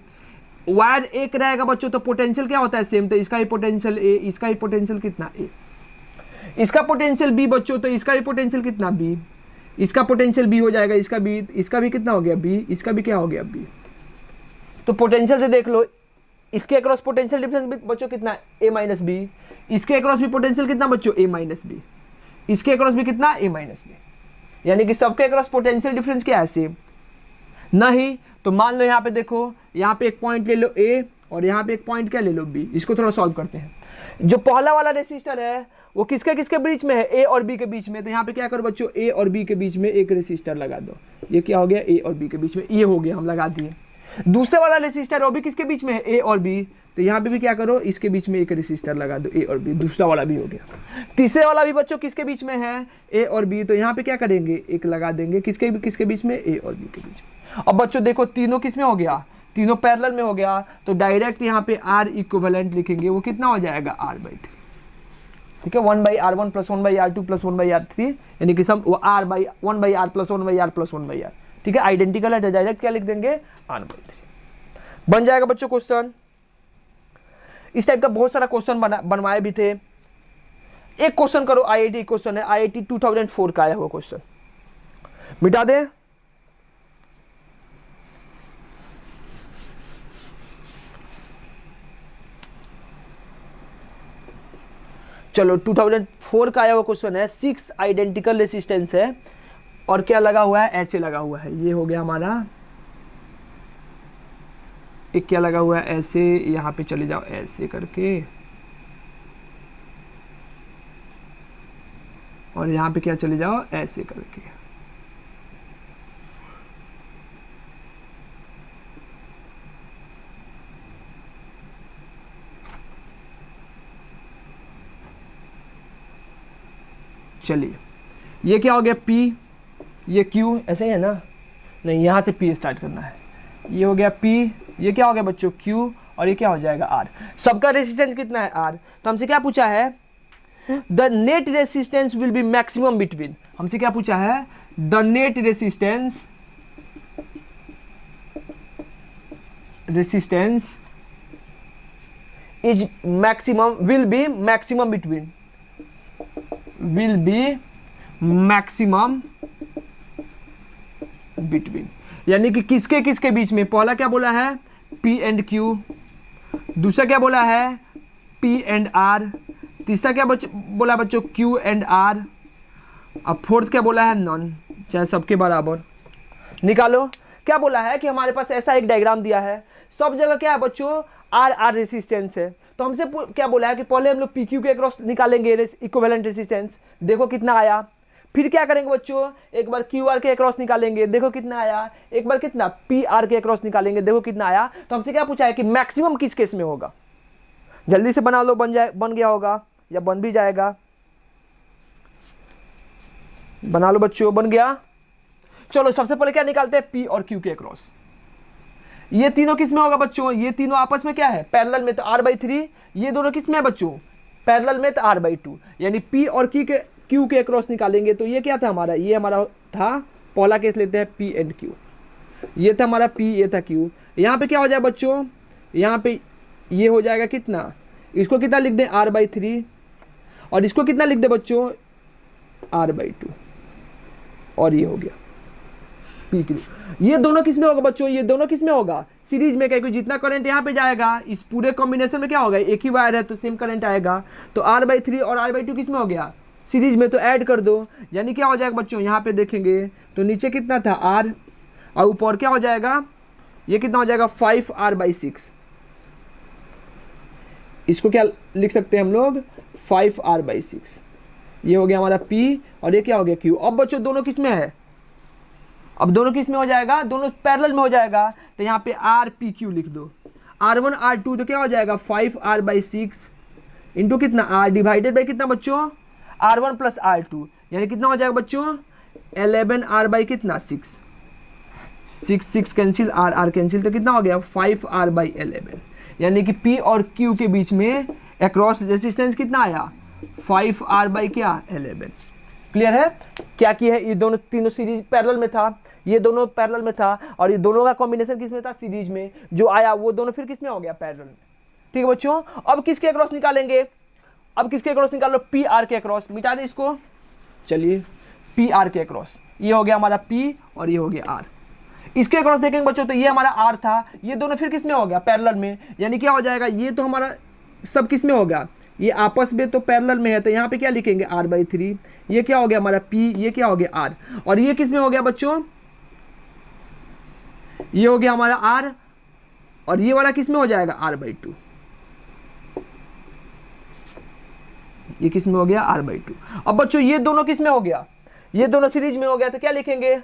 वायर एक रहेगा बच्चों तो पोटेंशियल क्या होता है सेम, तो इसका भी पोटेंशियल a, इसका भी पोटेंशियल कितना a। इसका पोटेंशियल b बच्चों तो इसका भी पोटेंशियल कितना b, इसका पोटेंशियल b हो जाएगा, इसका भी कितना हो गया b, इसका भी क्या हो गया b। तो पोटेंशियल से देख लो, इसके अक्रॉस पोटेंशियल डिफरेंस बच्चों कितना a माइनस बी, इसके अक्रॉस भी पोटेंशियल कितना बच्चों a माइनस बी, इसके अक्रॉस भी कितना a माइनस बी। यानी कि सबके अक्रॉस पोटेंशियल डिफरेंस क्या है सेम। नहीं तो मान लो यहाँ पे देखो, यहाँ पे एक पॉइंट ले लो a और यहाँ पे एक पॉइंट क्या ले लो b। इसको थोड़ा सॉल्व करते हैं। जो पहला वाला रेसिस्टर है वो किसके किसके बीच में है, a और b के बीच में। तो यहाँ पे क्या करो बच्चों, a और b के बीच में एक रेसिस्टर लगा दो। ये क्या हो गया, a और b के बीच में, ये हो गया, हम लगा दिए। दूसरे वाला रेसिस्टर वो भी किसके बीच में है, a और b। तो यहाँ पे भी क्या करो, इसके बीच में एक रेसिस्टर लगा दो, a और b। दूसरा वाला भी हो गया। तीसरे वाला भी बच्चों किसके बीच में है, a और b। तो यहाँ पे क्या करेंगे, एक लगा देंगे, किसके बीच में, a और b के बीच में। अब बच्चों देखो तीनों किस में हो गया, तीनों पैरेलल में हो गया। तो डायरेक्ट यहाँ पे R इक्विवेलेंट लिखेंगे, वो कितना हो जाएगा R/3। ठीक है, 1/R1 + 1/R2 + 1/R3, यानी कि सब 1/R + 1/R + 1/R। ठीक है, आइडेंटिकल है तो डायरेक्ट क्या लिख देंगे, R/3 बन जाएगा बच्चों क्वेश्चन। इस टाइप का बहुत सारा क्वेश्चन बनवाए भी थे। एक क्वेश्चन करो, IIT क्वेश्चन है, IIT 2004 का आया हुआ क्वेश्चन, मिटा दे। चलो 2004 का आया हुआ क्वेश्चन है। 6 आइडेंटिकल रेसिस्टेंस है और क्या लगा हुआ है, ऐसे लगा हुआ है। ये हो गया हमारा, एक क्या लगा हुआ है ऐसे, यहाँ पे चले जाओ ऐसे करके, और यहाँ पे क्या चले जाओ ऐसे करके। चलिए ये क्या हो गया P, ये Q, ऐसे ही है ना, नहीं यहाँ से P स्टार्ट करना है। ये हो गया P, ये क्या हो गया बच्चों Q, और ये क्या हो जाएगा R। सबका रेसिस्टेंस कितना है R। तो हमसे क्या पूछा है, the net resistance will be maximum between. हमसे क्या पूछा है, the net resistance is maximum, will be maximum between, will be maximum between, यानी कि किसके किसके बीच में। पहला क्या बोला है, P and Q, दूसरा क्या बोला है, P and R, तीसरा क्या बोला बच्चों, Q and R, अब फोर्थ क्या बोला है, नॉन, चाहे सबके बराबर। निकालो। क्या बोला है कि हमारे पास ऐसा एक डायग्राम दिया है, सब जगह क्या है बच्चों, R रेसिस्टेंस है। तो हमसे क्या बोला है कि पहले हम लोग PQ के अक्रॉस निकालेंगे इक्विवेलेंट रेसिस्टेंस, देखो कितना आया। फिर क्या करेंगे बच्चों, एक बार QR के अक्रॉस निकालेंगे, देखो कितना आया। एक बार कितना PR के अक्रॉस निकालेंगे, देखो कितना आया। तो हमसे क्या पूछा है कि मैक्सिमम किस केस में होगा। जल्दी से बना लो, बन गया होगा या बन भी जाएगा। बना लो बच्चों, बन गया। चलो सबसे पहले क्या निकालते हैं, P और Q के अक्रॉस। ये तीनों किस में होगा बच्चों, ये तीनों आपस में क्या है, पैरेलल में, तो R/3। ये दोनों किस में है बच्चों, पैरेलल में, तो R/2। यानी P और Q के अक्रॉस निकालेंगे। तो ये क्या था हमारा, ये हमारा था पहला केस, लेते हैं P and Q। ये था हमारा P, ये था Q। यहाँ पे क्या हो जाए बच्चों, यहाँ पे ये हो जाएगा कितना, इसको कितना लिख दें, R/3, और इसको कितना लिख दें बच्चों, R/2, और ये हो गया। P Q. ये दोनों किस में होगा बच्चों, ये दोनों किस में होगा, सीरीज में, क्योंकि जितना करंट यहाँ पे जाएगा इस पूरे कॉम्बिनेशन में क्या होगा, एक ही वायर है तो सेम करंट आएगा। तो R/3 और R/2 किस में हो गया, सीरीज में, तो ऐड कर दो, यानी क्या हो जाएगा बच्चों, यहाँ पे देखेंगे तो नीचे कितना था R और ऊपर क्या हो जाएगा, ये कितना हो जाएगा 5R/6। इसको क्या लिख सकते हैं हम लोग, 5R/6। ये हो गया हमारा P और ये क्या हो गया Q। अब बच्चों दोनों किस में है, अब दोनों किस में हो जाएगा, दोनों पैरेलल में हो जाएगा, तो यहाँ पे RPQ लिख दो। R1 R2 तो क्या हो जाएगा 5R/6 इंटू कितना R डिवाइडेड बाई कितना बच्चों, R1 प्लस R2, यानी कितना हो जाएगा बच्चों 11R कितना 6, 6 कैंसिल, R कैंसिल, तो कितना हो गया 5R/11, यानी कि P और Q के बीच में अक्रॉस रेजिस्टेंस कितना आया 5R/11। क्लियर है, क्या किया है, ये दोनों तीनों सीरीज पैरेलल में था, ये दोनों पैरेलल में था, और ये दोनों का कॉम्बिनेशन किस में था, सीरीज में, जो आया वो दोनों फिर किस में हो गया, पैरेलल में। ठीक है बच्चों, अब किसके अक्रॉस निकालेंगे, अब किसके अक्रॉस निकालो, PR के अक्रॉस, मिटा दे इसको, चलिए PR के अक्रॉस, ये हो गया हमारा P और ये हो गया R। इसके अक्रॉस देखेंगे बच्चों तो ये हमारा R था, ये दोनों फिर किस में हो गया, पैरेलल में, यानी क्या हो जाएगा, ये तो हमारा सब किस में होगा, ये आपस में तो पैरेलल में है, तो यहाँ पे क्या लिखेंगे R/3, ये क्या हो गया हमारा P, ये क्या हो गया R, और ये किस में हो गया बच्चों, ये हो गया हमारा R, और ये वाला किस में हो जाएगा R/2, ये किस में हो गया R/2। अब बच्चों ये दोनों किस में हो गया, ये दोनों सीरीज में हो गया, तो क्या लिखेंगे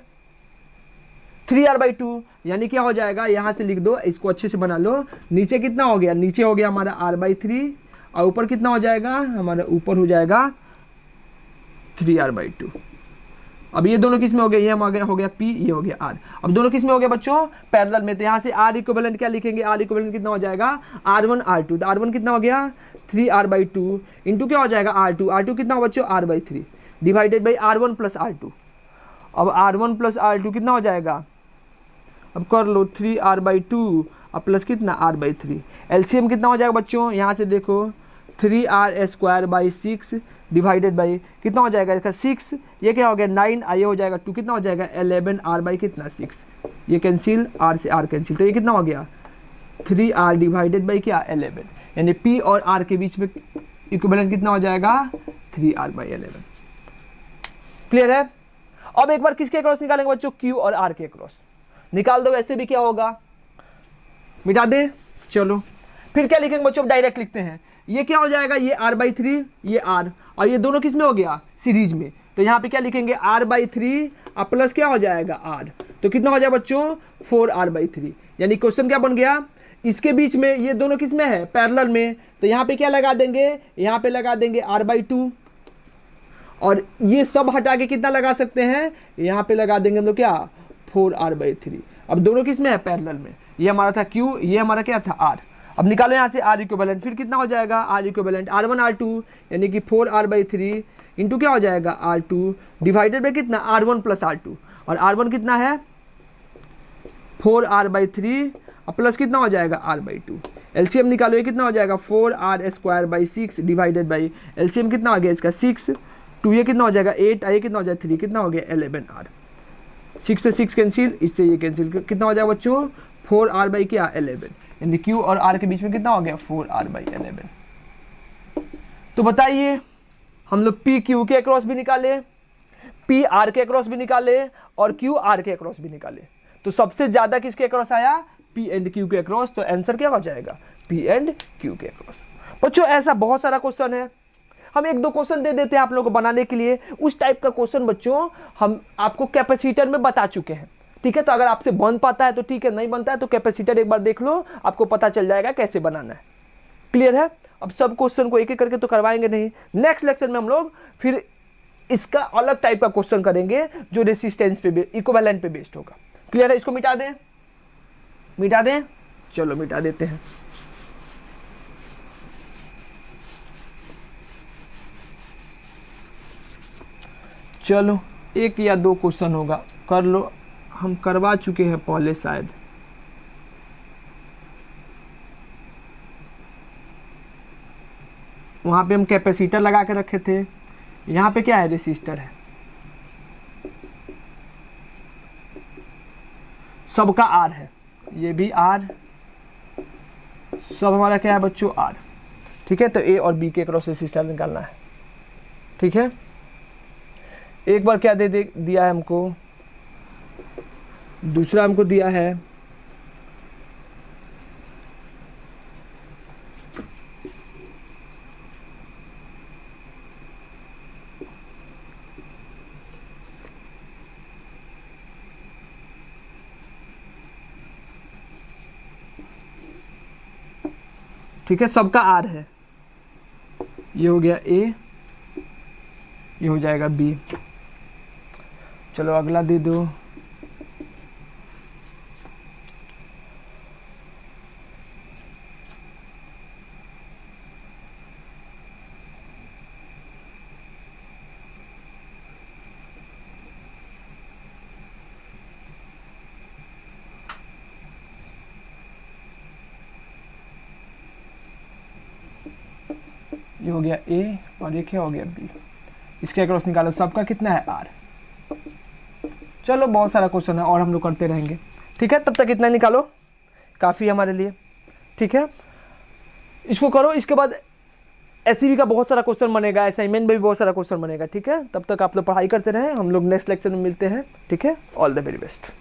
3R/2, यानी क्या हो जाएगा, यहां से लिख दो, इसको अच्छे से बना लो, नीचे कितना हो गया, नीचे हो गया हमारा R/3 और ऊपर कितना हो जाएगा हमारा, ऊपर हो जाएगा 3R/2। अब ये दोनों किस में हो गया, ये हो गया P, ये हो गया R। अब दोनों किस में हो गया बच्चों, पैरेलल में, तो यहाँ से R इक्विवेलेंट क्या लिखेंगे, R इक्विवेलेंट कितना हो जाएगा R1 R2, तो R1 कितना हो गया 3R/2 इंटू क्या हो जाएगा R2 कितना हो बच्चों R/3 divided by R1 plus R2। अब R1 प्लस R2 कितना हो जाएगा, अब कर लो 3R/2 अब प्लस कितना R/3, एलसीएम कितना हो जाएगा बच्चों, यहाँ से देखो 3R²/6 डिवाइडेड बाई कितना हो जाएगा इसका 6, ये क्या हो गया 9, ये हो जाएगा 2, कितना हो जाएगा 11R/ कितना 6, ये कैंसिल, R से R कैंसिल, तो ये कितना हो गया 3R डिवाइडेड बाई क्या 11, यानी P और R के बीच में इक्विवेलेंट कितना हो जाएगा 3R/11। क्लियर है। अब एक बार किसके क्रॉस निकालेंगे बच्चों, Q और R के क्रॉस निकाल दो, वैसे भी क्या होगा, मिटा दे। चलो फिर क्या लिखेंगे बच्चों, डायरेक्ट लिखते हैं, ये क्या हो जाएगा, ये R/3 ये R, और ये दोनों किस में हो गया, सीरीज में, तो यहाँ पे क्या लिखेंगे R/3 और प्लस क्या हो जाएगा R, तो कितना हो जाएगा बच्चों 4R/3, यानी क्वेश्चन क्या बन गया, इसके बीच में ये दोनों किस में है, पैरेलल में, तो यहाँ पे क्या लगा देंगे, यहाँ पे लगा देंगे R/2, और ये सब हटा के कितना लगा सकते हैं, यहाँ पे लगा देंगे हम लोग क्या 4R/3। अब दोनों किस में है, पैरेलल में, ये हमारा था Q, ये हमारा क्या था R। अब निकालो यहाँ से R इक्विवेलेंट, फिर कितना हो जाएगा R इक्विवेलेंट R1 R2 यानी कि 4R/3 इंटू क्या हो जाएगा R2 डिवाइडेड बाई कितना R1 प्लस R2, और R1 कितना है 4R/3 और प्लस कितना हो जाएगा R/2। एलसीएम निकालो, ये कितना हो जाएगा 4R²/6 डिवाइडेड बाई एलसीएम कितना हो गया इसका 6, 2 ये कितना हो जाएगा 8, ये कितना हो जाएगा 3, कितना हो गया 11R, 6 से 6 कैंसिल, इससे ये कैंसिल, कितना हो जाएगा बच्चों 4R/11, यानी Q और R के बीच में कितना हो गया 4R/11। तो बताइए हम लोग PQ के अक्रॉस भी निकाले, PR के अक्रॉस भी निकाले और QR के अक्रॉस भी निकाले, तो सबसे ज्यादा किसके अक्रॉस आया P एंड Q के अक्रॉस, तो आंसर क्या हो जाएगा P एंड Q के अक्रॉस। बच्चों ऐसा बहुत सारा क्वेश्चन है, हम 1-2 क्वेश्चन दे देते हैं आप लोगों को बनाने के लिए, उस टाइप का क्वेश्चन बच्चों हम आपको कैपेसिटर में बता चुके हैं, ठीक है। तो अगर आपसे बन पाता है तो ठीक है, नहीं बनता है तो कैपेसिटर एक बार देख लो, आपको पता चल जाएगा कैसे बनाना है। क्लियर है। अब सब क्वेश्चन को एक एक करके तो करवाएंगे नहीं, नेक्स्ट लेक्चर में हम लोग फिर इसका अलग टाइप का क्वेश्चन करेंगे जो रेसिस्टेंस पे इक्विवेलेंट पे बेस्ड होगा। क्लियर है। इसको मिटा दें, मिटा दें, चलो मिटा देते हैं। चलो 1 या 2 क्वेश्चन होगा, कर लो, हम करवा चुके हैं पहले शायद। वहाँ पे हम कैपेसिटर लगा के रखे थे, यहाँ पे क्या है रेसिस्टर है। सबका आर है, ये भी आर, सब हमारा क्या है बच्चों आर। ठीक है, तो ए और बी के क्रॉस रेसिस्टेंस निकालना है। ठीक है, एक बार क्या दिया है हमको, दूसरा हमको दिया है ठीक है, सबका आर है, ये हो गया ए, ये हो जाएगा बी। चलो अगला दे दो, ये हो गया ए और ये क्या हो गया बी। इसके अक्रॉस निकालो, सबका कितना है आर। चलो बहुत सारा क्वेश्चन है और हम लोग करते रहेंगे। ठीक है, तब तक इतना निकालो, काफ़ी हमारे लिए। ठीक है, इसको करो, इसके बाद एससीबी का बहुत सारा क्वेश्चन बनेगा, असाइनमेंट में भी बहुत सारा क्वेश्चन बनेगा। ठीक है, तब तक आप लोग पढ़ाई करते रहें, हम लोग नेक्स्ट लेक्चर में मिलते हैं। ठीक है, ऑल द वेरी बेस्ट।